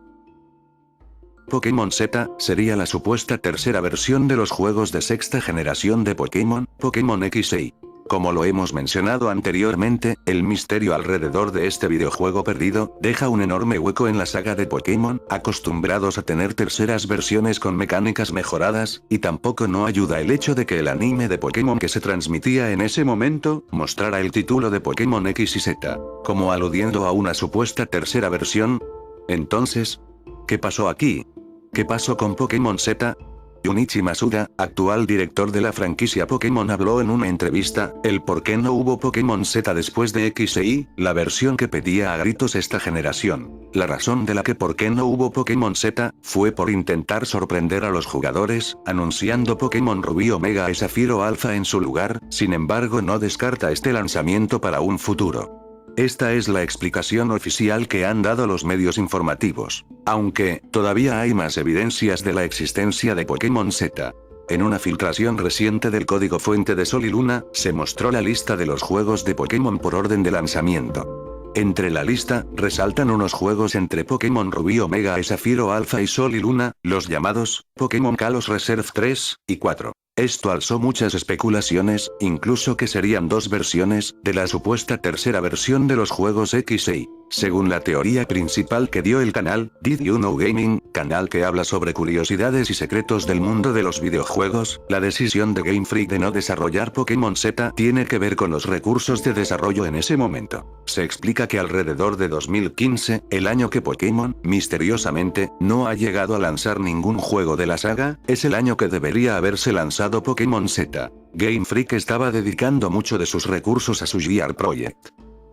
A: Pokémon Z sería la supuesta tercera versión de los juegos de sexta generación de Pokémon, Pokémon X e Y. Como lo hemos mencionado anteriormente, el misterio alrededor de este videojuego perdido deja un enorme hueco en la saga de Pokémon, acostumbrados a tener terceras versiones con mecánicas mejoradas, y tampoco no ayuda el hecho de que el anime de Pokémon que se transmitía en ese momento mostrara el título de Pokémon X y Z, como aludiendo a una supuesta tercera versión. Entonces, ¿qué pasó aquí? ¿Qué pasó con Pokémon Z? Junichi Masuda, actual director de la franquicia Pokémon, habló en una entrevista, el por qué no hubo Pokémon Z después de X e Y, la versión que pedía a gritos esta generación. La razón de la que por qué no hubo Pokémon Z, fue por intentar sorprender a los jugadores, anunciando Pokémon Rubí Omega y Zafiro Alpha en su lugar, sin embargo no descarta este lanzamiento para un futuro. Esta es la explicación oficial que han dado los medios informativos. Aunque, todavía hay más evidencias de la existencia de Pokémon Z. En una filtración reciente del código fuente de Sol y Luna, se mostró la lista de los juegos de Pokémon por orden de lanzamiento. Entre la lista, resaltan unos juegos entre Pokémon Rubí Omega y Zafiro Alpha y Sol y Luna, los llamados Pokémon Kalos Reserve 3 y 4. Esto alzó muchas especulaciones, incluso que serían dos versiones, de la supuesta tercera versión de los juegos X e Y. Según la teoría principal que dio el canal, Did You Know Gaming, canal que habla sobre curiosidades y secretos del mundo de los videojuegos, la decisión de Game Freak de no desarrollar Pokémon Z tiene que ver con los recursos de desarrollo en ese momento. Se explica que alrededor de 2015, el año que Pokémon, misteriosamente, no ha llegado a lanzar ningún juego de la saga, es el año que debería haberse lanzado Pokémon Z. Game Freak estaba dedicando mucho de sus recursos a su GR Project.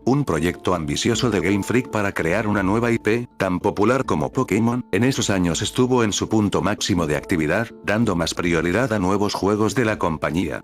A: Un proyecto ambicioso de Game Freak para crear una nueva IP, tan popular como Pokémon, en esos años estuvo en su punto máximo de actividad, dando más prioridad a nuevos juegos de la compañía.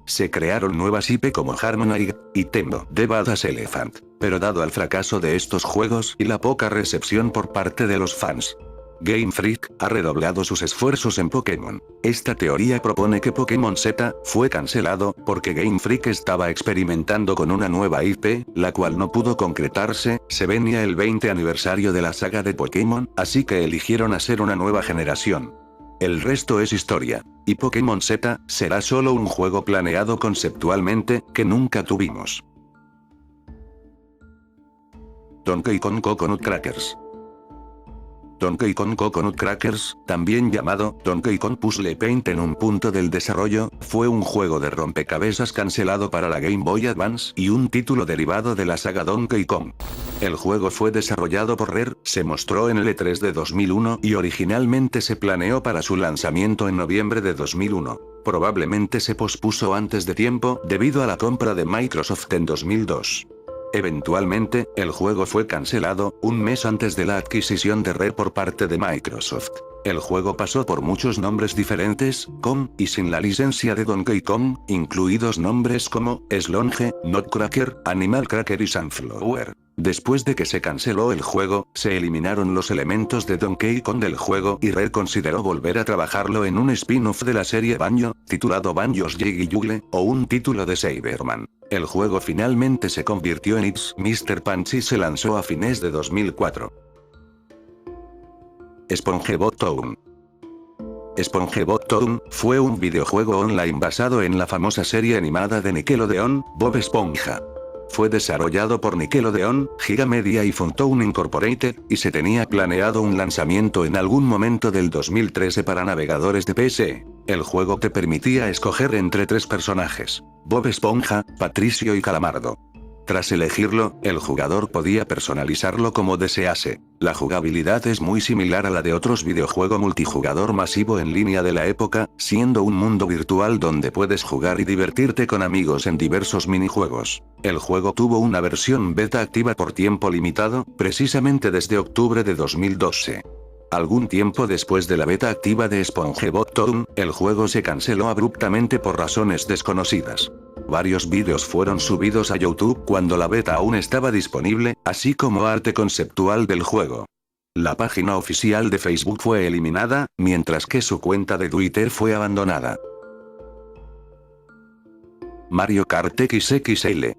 A: Se crearon nuevas IP como Harmonite y Tembo de Badass Elephant, pero dado el fracaso de estos juegos y la poca recepción por parte de los fans, Game Freak ha redoblado sus esfuerzos en Pokémon. Esta teoría propone que Pokémon Z fue cancelado porque Game Freak estaba experimentando con una nueva IP, la cual no pudo concretarse. Se venía el 20 aniversario de la saga de Pokémon, así que eligieron hacer una nueva generación. El resto es historia. Y Pokémon Z será solo un juego planeado conceptualmente, que nunca tuvimos. Donkey Kong Coconut Crackers. Donkey Kong Coconut Crackers, también llamado Donkey Kong Puzzle Paint en un punto del desarrollo, fue un juego de rompecabezas cancelado para la Game Boy Advance y un título derivado de la saga Donkey Kong. El juego fue desarrollado por Rare, se mostró en el E3 de 2001 y originalmente se planeó para su lanzamiento en noviembre de 2001. Probablemente se pospuso antes de tiempo debido a la compra de Microsoft en 2002. Eventualmente, el juego fue cancelado, un mes antes de la adquisición de Rare por parte de Microsoft. El juego pasó por muchos nombres diferentes, con y sin la licencia de Donkey Kong, incluidos nombres como Slonge, Nutcracker, Animal Cracker y Sunflower. Después de que se canceló el juego, se eliminaron los elementos de Donkey Kong del juego y Rare consideró volver a trabajarlo en un spin-off de la serie Banjo, titulado Banjo's Jiggy Juggle, o un título de Cyberman. El juego finalmente se convirtió en It's Mr. Punch y se lanzó a fines de 2004. SpongeBob Town. SpongeBob Town fue un videojuego online basado en la famosa serie animada de Nickelodeon, Bob Esponja. Fue desarrollado por Nickelodeon, Giga Media y Funtown Incorporated, y se tenía planeado un lanzamiento en algún momento del 2013 para navegadores de PC. El juego te permitía escoger entre tres personajes: Bob Esponja, Patricio y Calamardo. Tras elegirlo, el jugador podía personalizarlo como desease. La jugabilidad es muy similar a la de otros videojuegos multijugador masivo en línea de la época, siendo un mundo virtual donde puedes jugar y divertirte con amigos en diversos minijuegos. El juego tuvo una versión beta activa por tiempo limitado, precisamente desde octubre de 2012. Algún tiempo después de la beta activa de SpongeBob Town, el juego se canceló abruptamente por razones desconocidas. Varios vídeos fueron subidos a YouTube cuando la beta aún estaba disponible, así como arte conceptual del juego. La página oficial de Facebook fue eliminada, mientras que su cuenta de Twitter fue abandonada. Mario Kart XXL.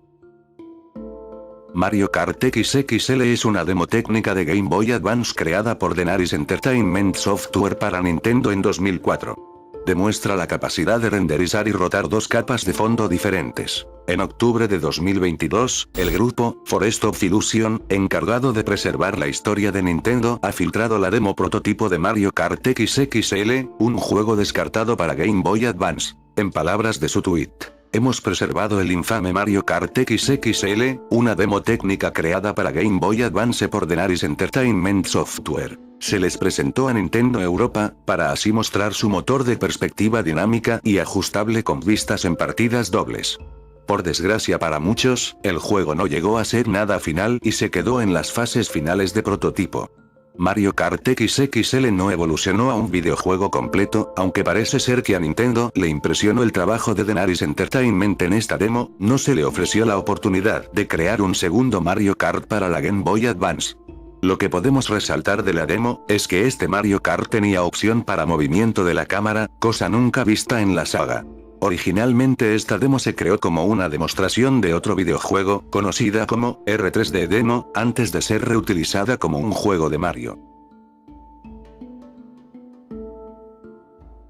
A: Mario Kart XXL es una demo técnica de Game Boy Advance creada por Denaris Entertainment Software para Nintendo en 2004. Demuestra la capacidad de renderizar y rotar dos capas de fondo diferentes. En octubre de 2022, el grupo, Forest of Illusion, encargado de preservar la historia de Nintendo, ha filtrado la demo prototipo de Mario Kart XXL, un juego descartado para Game Boy Advance. En palabras de su tweet: hemos preservado el infame Mario Kart XXL, una demo técnica creada para Game Boy Advance por Denaris Entertainment Software. Se les presentó a Nintendo Europa, para así mostrar su motor de perspectiva dinámica y ajustable con vistas en partidas dobles. Por desgracia para muchos, el juego no llegó a ser nada final y se quedó en las fases finales de prototipo. Mario Kart XXL no evolucionó a un videojuego completo, aunque parece ser que a Nintendo le impresionó el trabajo de Denaris Entertainment en esta demo, no se le ofreció la oportunidad de crear un segundo Mario Kart para la Game Boy Advance. Lo que podemos resaltar de la demo, es que este Mario Kart tenía opción para movimiento de la cámara, cosa nunca vista en la saga. Originalmente esta demo se creó como una demostración de otro videojuego, conocida como R3D Demo, antes de ser reutilizada como un juego de Mario.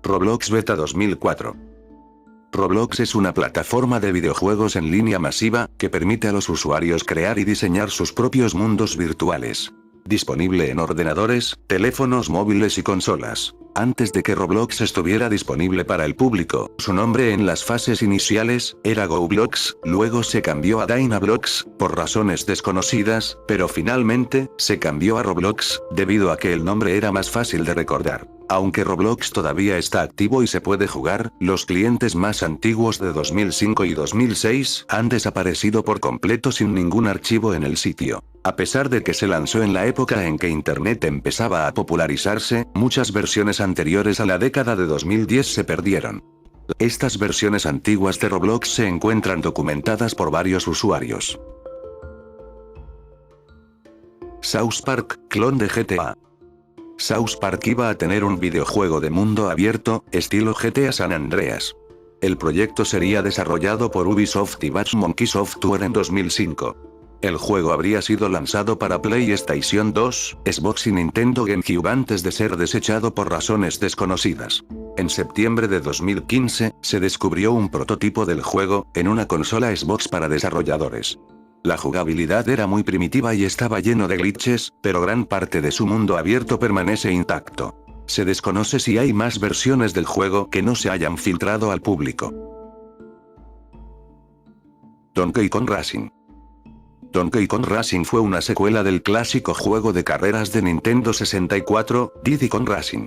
A: Roblox Beta 2004. Roblox es una plataforma de videojuegos en línea masiva, que permite a los usuarios crear y diseñar sus propios mundos virtuales. Disponible en ordenadores, teléfonos móviles y consolas. Antes de que Roblox estuviera disponible para el público, su nombre en las fases iniciales era GoBlox, luego se cambió a Dynablox, por razones desconocidas, pero finalmente, se cambió a Roblox, debido a que el nombre era más fácil de recordar. Aunque Roblox todavía está activo y se puede jugar, los clientes más antiguos de 2005 y 2006 han desaparecido por completo sin ningún archivo en el sitio. A pesar de que se lanzó en la época en que Internet empezaba a popularizarse, muchas versiones anteriores a la década de 2010 se perdieron. Estas versiones antiguas de Roblox se encuentran documentadas por varios usuarios. South Park, clon de GTA. South Park iba a tener un videojuego de mundo abierto, estilo GTA San Andreas. El proyecto sería desarrollado por Ubisoft y Batch Monkey Software en 2005. El juego habría sido lanzado para PlayStation 2, Xbox y Nintendo GameCube antes de ser desechado por razones desconocidas. En septiembre de 2015, se descubrió un prototipo del juego, en una consola Xbox para desarrolladores. La jugabilidad era muy primitiva y estaba lleno de glitches, pero gran parte de su mundo abierto permanece intacto. Se desconoce si hay más versiones del juego que no se hayan filtrado al público. Donkey Kong Racing. Donkey Kong Racing fue una secuela del clásico juego de carreras de Nintendo 64, Diddy Kong Racing.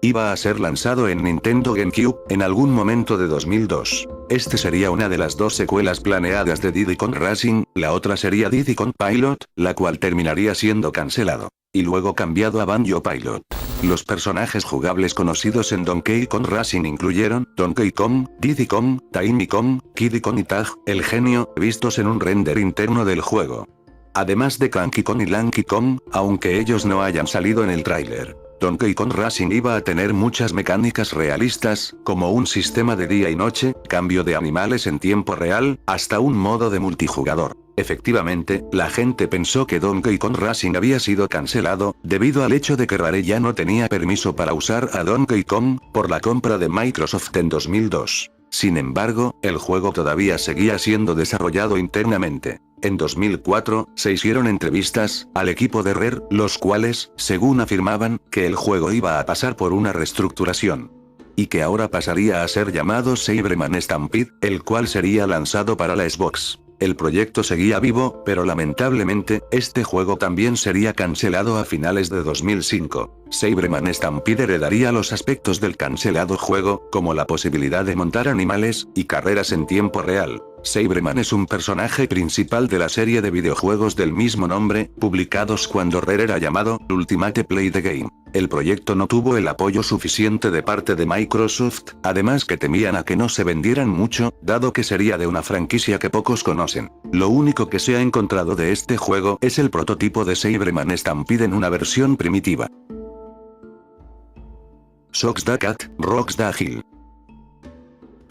A: Iba a ser lanzado en Nintendo GameCube, en algún momento de 2002. Este sería una de las dos secuelas planeadas de Diddy Kong Racing, la otra sería Diddy Kong Pilot, la cual terminaría siendo cancelado. Y luego cambiado a Banjo Pilot. Los personajes jugables conocidos en Donkey Kong Racing incluyeron Donkey Kong, Diddy Kong, Tiny Kong, Kiddy Kong y Tag, el genio, vistos en un render interno del juego. Además de Cranky Kong y Lanky Kong, aunque ellos no hayan salido en el tráiler. Donkey Kong Racing iba a tener muchas mecánicas realistas, como un sistema de día y noche, cambio de animales en tiempo real, hasta un modo de multijugador. Efectivamente, la gente pensó que Donkey Kong Racing había sido cancelado, debido al hecho de que Rare ya no tenía permiso para usar a Donkey Kong, por la compra de Microsoft en 2002. Sin embargo, el juego todavía seguía siendo desarrollado internamente. En 2004, se hicieron entrevistas al equipo de Rare, los cuales, según afirmaban, que el juego iba a pasar por una reestructuración. Y que ahora pasaría a ser llamado Cyberman Stampede, el cual sería lanzado para la Xbox. El proyecto seguía vivo, pero lamentablemente, este juego también sería cancelado a finales de 2005. Cyberman Stampede heredaría los aspectos del cancelado juego, como la posibilidad de montar animales, y carreras en tiempo real. Cyberman es un personaje principal de la serie de videojuegos del mismo nombre, publicados cuando Rare era llamado Ultimate Play the Game. El proyecto no tuvo el apoyo suficiente de parte de Microsoft, además que temían a que no se vendieran mucho, dado que sería de una franquicia que pocos conocen. Lo único que se ha encontrado de este juego es el prototipo de Cyberman Stampede en una versión primitiva. Socks the Cat, Rocks the Hill.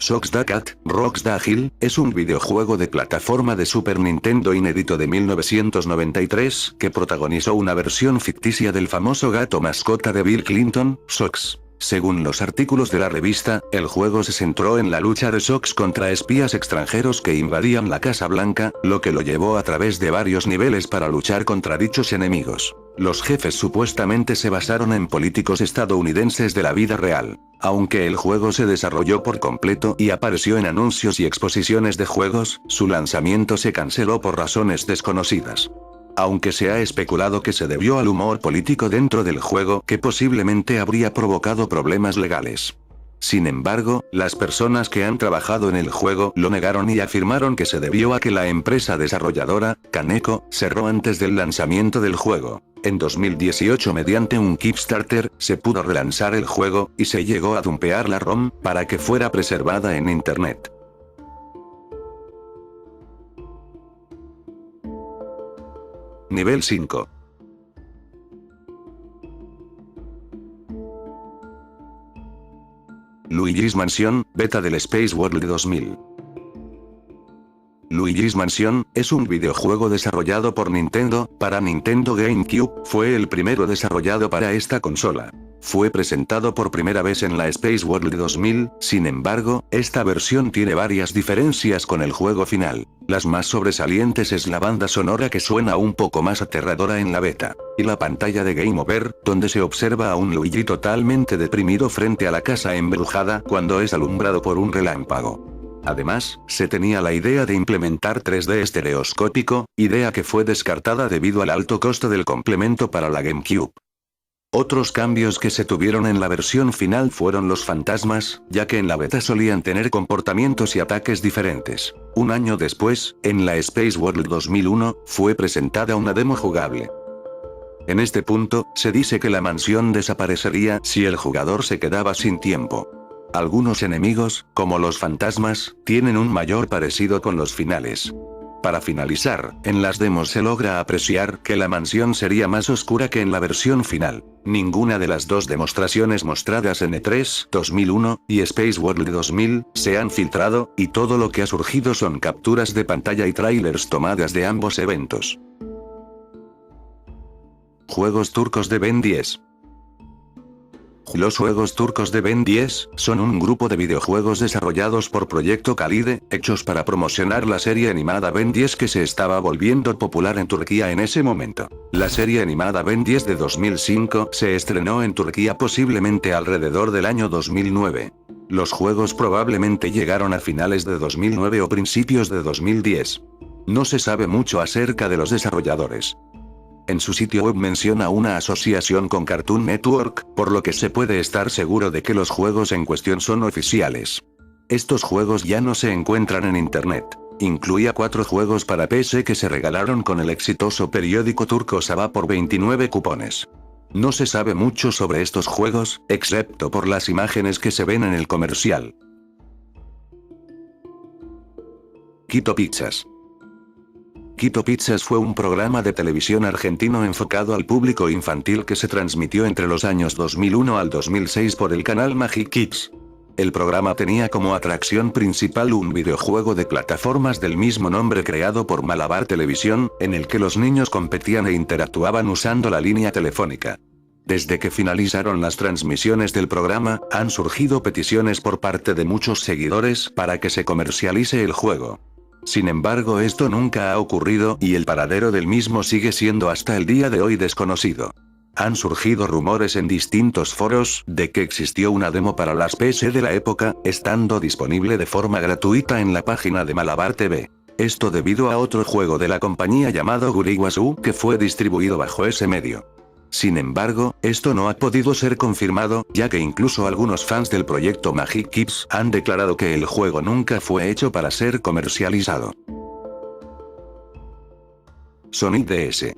A: Socks the Cat, Rocks the Hill, es un videojuego de plataforma de Super Nintendo inédito de 1993, que protagonizó una versión ficticia del famoso gato mascota de Bill Clinton, Socks. Según los artículos de la revista, el juego se centró en la lucha de Socks contra espías extranjeros que invadían la Casa Blanca, lo que lo llevó a través de varios niveles para luchar contra dichos enemigos. Los jefes supuestamente se basaron en políticos estadounidenses de la vida real. Aunque el juego se desarrolló por completo y apareció en anuncios y exposiciones de juegos, su lanzamiento se canceló por razones desconocidas. Aunque se ha especulado que se debió al humor político dentro del juego que posiblemente habría provocado problemas legales. Sin embargo, las personas que han trabajado en el juego lo negaron y afirmaron que se debió a que la empresa desarrolladora, Kaneko, cerró antes del lanzamiento del juego. En 2018 mediante un Kickstarter, se pudo relanzar el juego, y se llegó a dumpear la ROM, para que fuera preservada en internet. Nivel 5. Luigi's Mansion, beta del Space World 2000. Luigi's Mansion, es un videojuego desarrollado por Nintendo, para Nintendo GameCube, fue el primero desarrollado para esta consola. Fue presentado por primera vez en la Space World 2000, sin embargo, esta versión tiene varias diferencias con el juego final. Las más sobresalientes es la banda sonora que suena un poco más aterradora en la beta, y la pantalla de Game Over, donde se observa a un Luigi totalmente deprimido frente a la casa embrujada cuando es alumbrado por un relámpago. Además, se tenía la idea de implementar 3D estereoscópico, idea que fue descartada debido al alto costo del complemento para la GameCube. Otros cambios que se tuvieron en la versión final fueron los fantasmas, ya que en la beta solían tener comportamientos y ataques diferentes. Un año después, en la Space World 2001, fue presentada una demo jugable. En este punto, se dice que la mansión desaparecería si el jugador se quedaba sin tiempo. Algunos enemigos, como los fantasmas, tienen un mayor parecido con los finales. Para finalizar, en las demos se logra apreciar que la mansión sería más oscura que en la versión final. Ninguna de las dos demostraciones mostradas en E3 2001 y Space World 2000 se han filtrado, y todo lo que ha surgido son capturas de pantalla y trailers tomadas de ambos eventos. Juegos turcos de Ben 10. Los juegos turcos de Ben 10 son un grupo de videojuegos desarrollados por Proyecto Kalide, hechos para promocionar la serie animada Ben 10 que se estaba volviendo popular en Turquía en ese momento. La serie animada Ben 10 de 2005 se estrenó en Turquía posiblemente alrededor del año 2009. Los juegos probablemente llegaron a finales de 2009 o principios de 2010. No se sabe mucho acerca de los desarrolladores. En su sitio web menciona una asociación con Cartoon Network, por lo que se puede estar seguro de que los juegos en cuestión son oficiales. Estos juegos ya no se encuentran en internet. Incluía 4 juegos para PC que se regalaron con el exitoso periódico turco Sabah por 29 cupones. No se sabe mucho sobre estos juegos, excepto por las imágenes que se ven en el comercial. Quito Pizzas. Quito Pizzas fue un programa de televisión argentino enfocado al público infantil que se transmitió entre los años 2001 al 2006 por el canal Magic Kids. El programa tenía como atracción principal un videojuego de plataformas del mismo nombre creado por Malabar Televisión, en el que los niños competían e interactuaban usando la línea telefónica. Desde que finalizaron las transmisiones del programa, han surgido peticiones por parte de muchos seguidores para que se comercialice el juego. Sin embargo, esto nunca ha ocurrido y el paradero del mismo sigue siendo hasta el día de hoy desconocido. Han surgido rumores en distintos foros de que existió una demo para las PC de la época, estando disponible de forma gratuita en la página de Malabar TV. Esto debido a otro juego de la compañía llamado Guriwasu que fue distribuido bajo ese medio. Sin embargo, esto no ha podido ser confirmado, ya que incluso algunos fans del proyecto Magic Kids han declarado que el juego nunca fue hecho para ser comercializado. Sonic DS.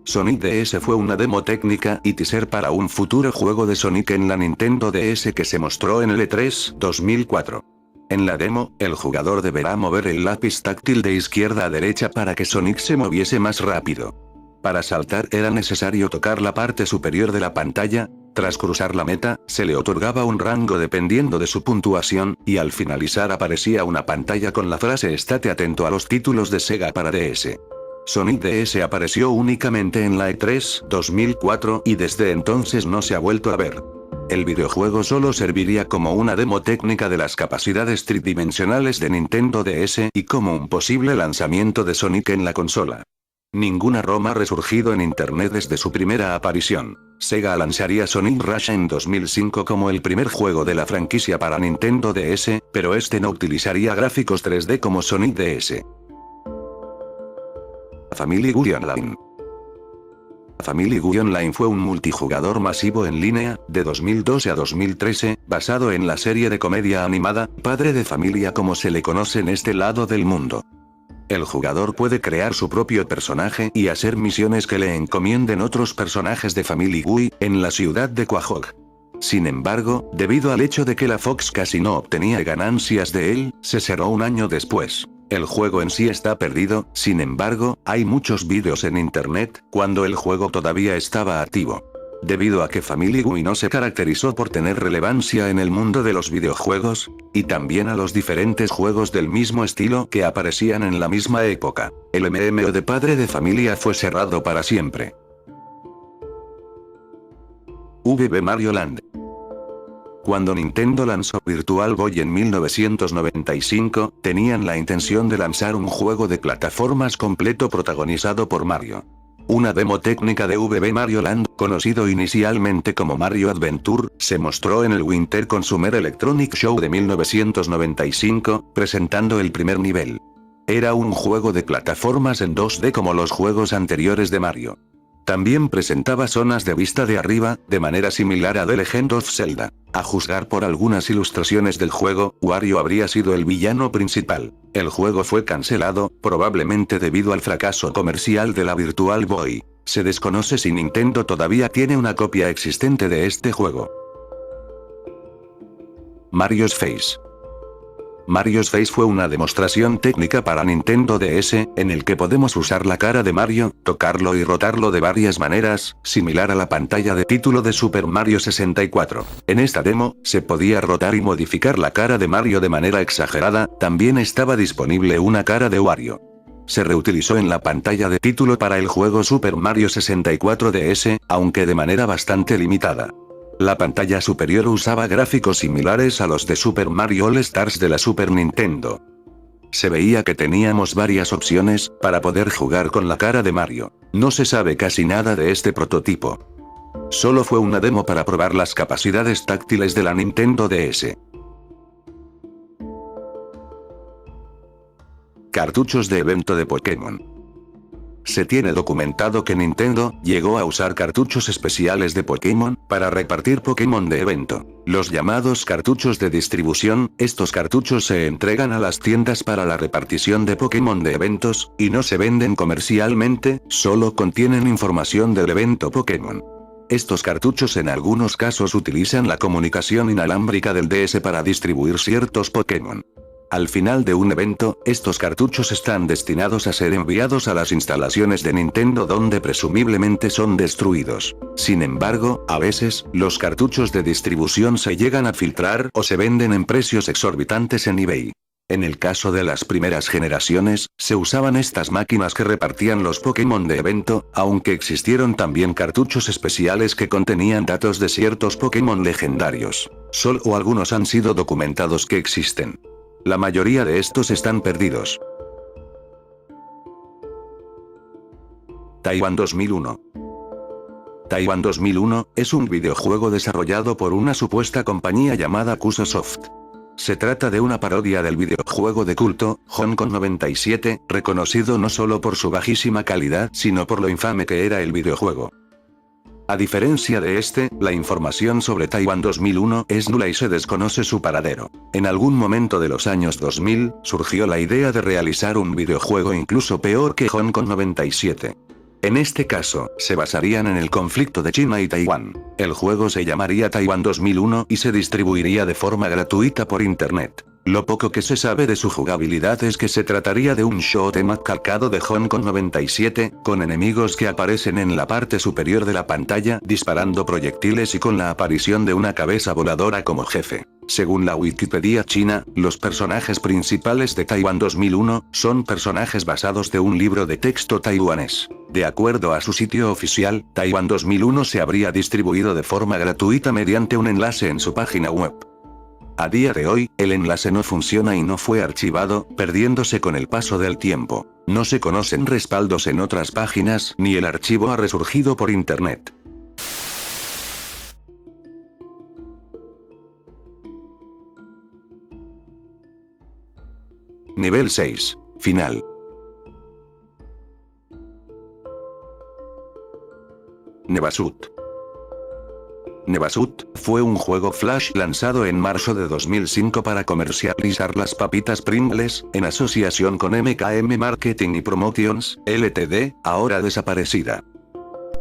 A: Sonic DS fue una demo técnica y teaser para un futuro juego de Sonic en la Nintendo DS que se mostró en el E3 2004. En la demo, el jugador deberá mover el lápiz táctil de izquierda a derecha para que Sonic se moviese más rápido. Para saltar era necesario tocar la parte superior de la pantalla. Tras cruzar la meta, se le otorgaba un rango dependiendo de su puntuación, y al finalizar aparecía una pantalla con la frase "Estate atento a los títulos de Sega para DS". Sonic DS apareció únicamente en la E3 2004 y desde entonces no se ha vuelto a ver. El videojuego solo serviría como una demo técnica de las capacidades tridimensionales de Nintendo DS y como un posible lanzamiento de Sonic en la consola. Ninguna ROM ha resurgido en internet desde su primera aparición. Sega lanzaría Sonic Rush en 2005 como el primer juego de la franquicia para Nintendo DS, pero este no utilizaría gráficos 3D como Sonic DS. Family Guy Online. Family Guy Online fue un multijugador masivo en línea, de 2012 a 2013, basado en la serie de comedia animada, Padre de Familia como se le conoce en este lado del mundo. El jugador puede crear su propio personaje y hacer misiones que le encomienden otros personajes de Family Guy, en la ciudad de Quahog. Sin embargo, debido al hecho de que la Fox casi no obtenía ganancias de él, se cerró un año después. El juego en sí está perdido, sin embargo, hay muchos vídeos en internet, cuando el juego todavía estaba activo. Debido a que Family Guy no se caracterizó por tener relevancia en el mundo de los videojuegos, y también a los diferentes juegos del mismo estilo que aparecían en la misma época, el MMO de Padre de Familia fue cerrado para siempre. VB Mario Land. Cuando Nintendo lanzó Virtual Boy en 1995, tenían la intención de lanzar un juego de plataformas completo protagonizado por Mario. Una demo técnica de VB Mario Land, conocido inicialmente como Mario Adventure, se mostró en el Winter Consumer Electronic Show de 1995, presentando el primer nivel. Era un juego de plataformas en 2D como los juegos anteriores de Mario. También presentaba zonas de vista de arriba, de manera similar a The Legend of Zelda. A juzgar por algunas ilustraciones del juego, Wario habría sido el villano principal. El juego fue cancelado, probablemente debido al fracaso comercial de la Virtual Boy. Se desconoce si Nintendo todavía tiene una copia existente de este juego. Mario's Face. Mario's Face fue una demostración técnica para Nintendo DS, en el que podemos usar la cara de Mario, tocarlo y rotarlo de varias maneras, similar a la pantalla de título de Super Mario 64. En esta demo, se podía rotar y modificar la cara de Mario de manera exagerada, también estaba disponible una cara de Wario. Se reutilizó en la pantalla de título para el juego Super Mario 64 DS, aunque de manera bastante limitada. La pantalla superior usaba gráficos similares a los de Super Mario All Stars de la Super Nintendo. Se veía que teníamos varias opciones para poder jugar con la cara de Mario. No se sabe casi nada de este prototipo. Solo fue una demo para probar las capacidades táctiles de la Nintendo DS. Cartuchos de evento de Pokémon. Se tiene documentado que Nintendo llegó a usar cartuchos especiales de Pokémon para repartir Pokémon de evento. Los llamados cartuchos de distribución, estos cartuchos se entregan a las tiendas para la repartición de Pokémon de eventos, y no se venden comercialmente, solo contienen información del evento Pokémon. Estos cartuchos en algunos casos utilizan la comunicación inalámbrica del DS para distribuir ciertos Pokémon. Al final de un evento, estos cartuchos están destinados a ser enviados a las instalaciones de Nintendo donde presumiblemente son destruidos. Sin embargo, a veces, los cartuchos de distribución se llegan a filtrar o se venden en precios exorbitantes en eBay. En el caso de las primeras generaciones, se usaban estas máquinas que repartían los Pokémon de evento, aunque existieron también cartuchos especiales que contenían datos de ciertos Pokémon legendarios. Solo algunos han sido documentados que existen. La mayoría de estos están perdidos. Taiwan 2001. Taiwan 2001 es un videojuego desarrollado por una supuesta compañía llamada Cuso Soft. Se trata de una parodia del videojuego de culto, Hong Kong 97, reconocido no solo por su bajísima calidad, sino por lo infame que era el videojuego. A diferencia de este, la información sobre Taiwán 2001 es nula y se desconoce su paradero. En algún momento de los años 2000, surgió la idea de realizar un videojuego incluso peor que Hong Kong 97. En este caso, se basarían en el conflicto de China y Taiwán. El juego se llamaría Taiwán 2001 y se distribuiría de forma gratuita por internet. Lo poco que se sabe de su jugabilidad es que se trataría de un shoot'em up calcado de Hong Kong 97, con enemigos que aparecen en la parte superior de la pantalla disparando proyectiles y con la aparición de una cabeza voladora como jefe. Según la Wikipedia china, los personajes principales de Taiwán 2001 son personajes basados de un libro de texto taiwanés. De acuerdo a su sitio oficial, Taiwán 2001 se habría distribuido de forma gratuita mediante un enlace en su página web. A día de hoy, el enlace no funciona y no fue archivado, perdiéndose con el paso del tiempo. No se conocen respaldos en otras páginas, ni el archivo ha resurgido por internet. Nivel 6. Final. Neversuit. Neversuit fue un juego Flash lanzado en marzo de 2005 para comercializar las papitas Pringles, en asociación con MKM Marketing y Promotions, Ltd., ahora desaparecida.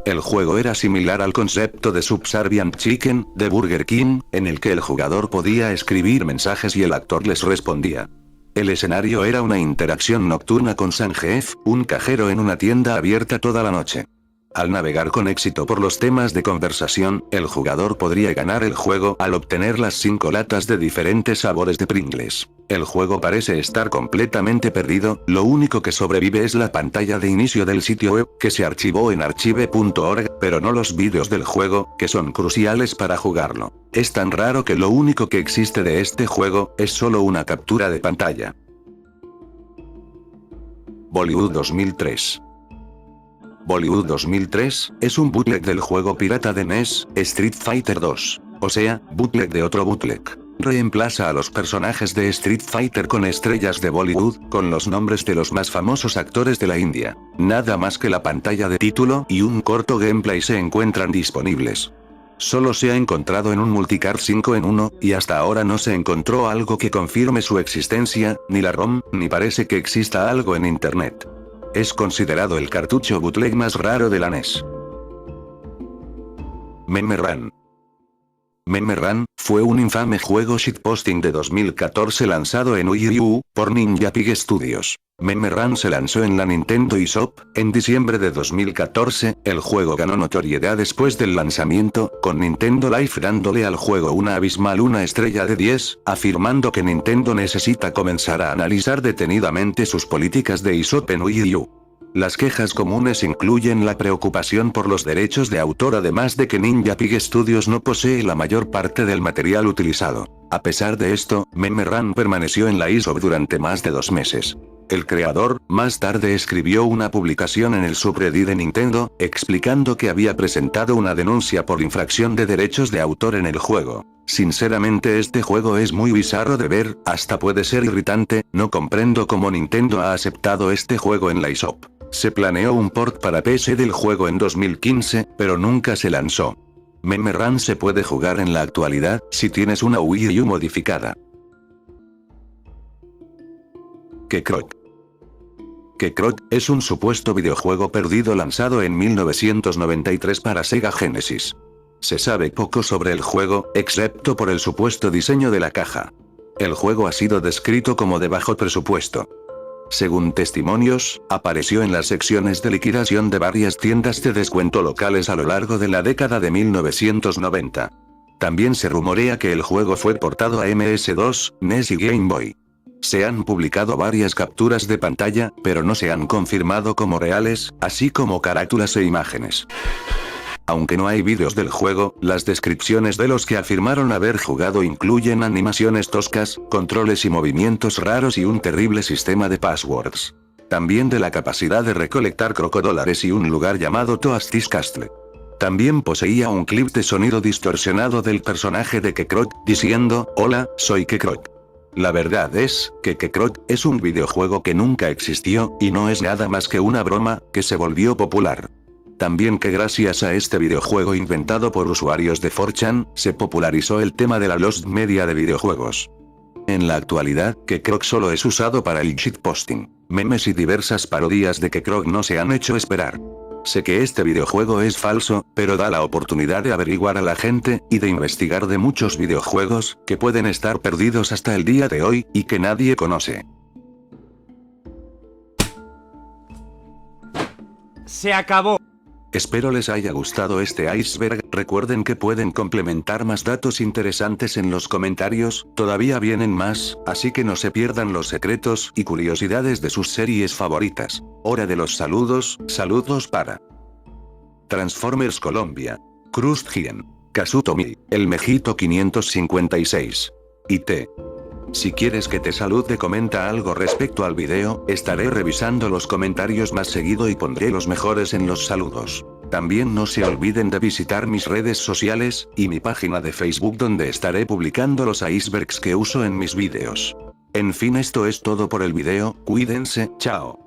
A: El juego era similar al concepto de Subservient Chicken, de Burger King, en el que el jugador podía escribir mensajes y el actor les respondía. El escenario era una interacción nocturna con Sanjeev, un cajero en una tienda abierta toda la noche. Al navegar con éxito por los temas de conversación, el jugador podría ganar el juego al obtener las 5 latas de diferentes sabores de Pringles. El juego parece estar completamente perdido, lo único que sobrevive es la pantalla de inicio del sitio web, que se archivó en archive.org, pero no los vídeos del juego, que son cruciales para jugarlo. Es tan raro que lo único que existe de este juego, es solo una captura de pantalla. Bollywood 2003. Bollywood 2003, es un bootleg del juego pirata de NES, Street Fighter 2. O sea, bootleg de otro bootleg. Reemplaza a los personajes de Street Fighter con estrellas de Bollywood, con los nombres de los más famosos actores de la India. Nada más que la pantalla de título y un corto gameplay se encuentran disponibles. Solo se ha encontrado en un multicard 5 en 1, y hasta ahora no se encontró algo que confirme su existencia, ni la ROM, ni parece que exista algo en internet. Es considerado el cartucho bootleg más raro de la NES. Meme Run. Meme Run fue un infame juego shitposting de 2014 lanzado en Wii U por Ninja Pig Studios. Meme Run se lanzó en la Nintendo eShop en diciembre de 2014. El juego ganó notoriedad después del lanzamiento, con Nintendo Life dándole al juego una abismal 1 estrella de 10, afirmando que Nintendo necesita comenzar a analizar detenidamente sus políticas de eShop en Wii U. Las quejas comunes incluyen la preocupación por los derechos de autor, además de que Ninja Pig Studios no posee la mayor parte del material utilizado. A pesar de esto, Meme Run permaneció en la eShop durante más de 2 meses. El creador, más tarde escribió una publicación en el subreddit de Nintendo, explicando que había presentado una denuncia por infracción de derechos de autor en el juego. Sinceramente, este juego es muy bizarro de ver, hasta puede ser irritante, no comprendo cómo Nintendo ha aceptado este juego en la eShop. Se planeó un port para PC del juego en 2015, pero nunca se lanzó. Meme Run se puede jugar en la actualidad, si tienes una Wii U modificada. Kekrot. Kekrot es un supuesto videojuego perdido lanzado en 1993 para Sega Genesis. Se sabe poco sobre el juego, excepto por el supuesto diseño de la caja. El juego ha sido descrito como de bajo presupuesto. Según testimonios, apareció en las secciones de liquidación de varias tiendas de descuento locales a lo largo de la década de 1990. También se rumorea que el juego fue portado a MS2, NES y Game Boy. Se han publicado varias capturas de pantalla, pero no se han confirmado como reales, así como carátulas e imágenes. Aunque no hay vídeos del juego, las descripciones de los que afirmaron haber jugado incluyen animaciones toscas, controles y movimientos raros y un terrible sistema de passwords. También de la capacidad de recolectar crocodólares y un lugar llamado Toasties Castle. También poseía un clip de sonido distorsionado del personaje de Kekrot, diciendo, "Hola, soy Kekrot". La verdad es, que Kekrok es un videojuego que nunca existió, y no es nada más que una broma, que se volvió popular. También que gracias a este videojuego inventado por usuarios de 4chan, se popularizó el tema de la lost media de videojuegos. En la actualidad, Kekrok solo es usado para el shitposting. Memes y diversas parodias de Kekrok no se han hecho esperar. Sé que este videojuego es falso, pero da la oportunidad de averiguar a la gente, y de investigar de muchos videojuegos, que pueden estar perdidos hasta el día de hoy, y que nadie conoce.
B: Se acabó.
A: Espero les haya gustado este iceberg, recuerden que pueden complementar más datos interesantes en los comentarios, todavía vienen más, así que no se pierdan los secretos y curiosidades de sus series favoritas. Hora de los saludos, saludos para Transformers Colombia, Crust Gien, Kazutomi, El Mejito 556. IT. Si quieres que te salude, comenta algo respecto al video, estaré revisando los comentarios más seguido y pondré los mejores en los saludos. También no se olviden de visitar mis redes sociales, y mi página de Facebook donde estaré publicando los icebergs que uso en mis videos. En fin, esto es todo por el video, cuídense, chao.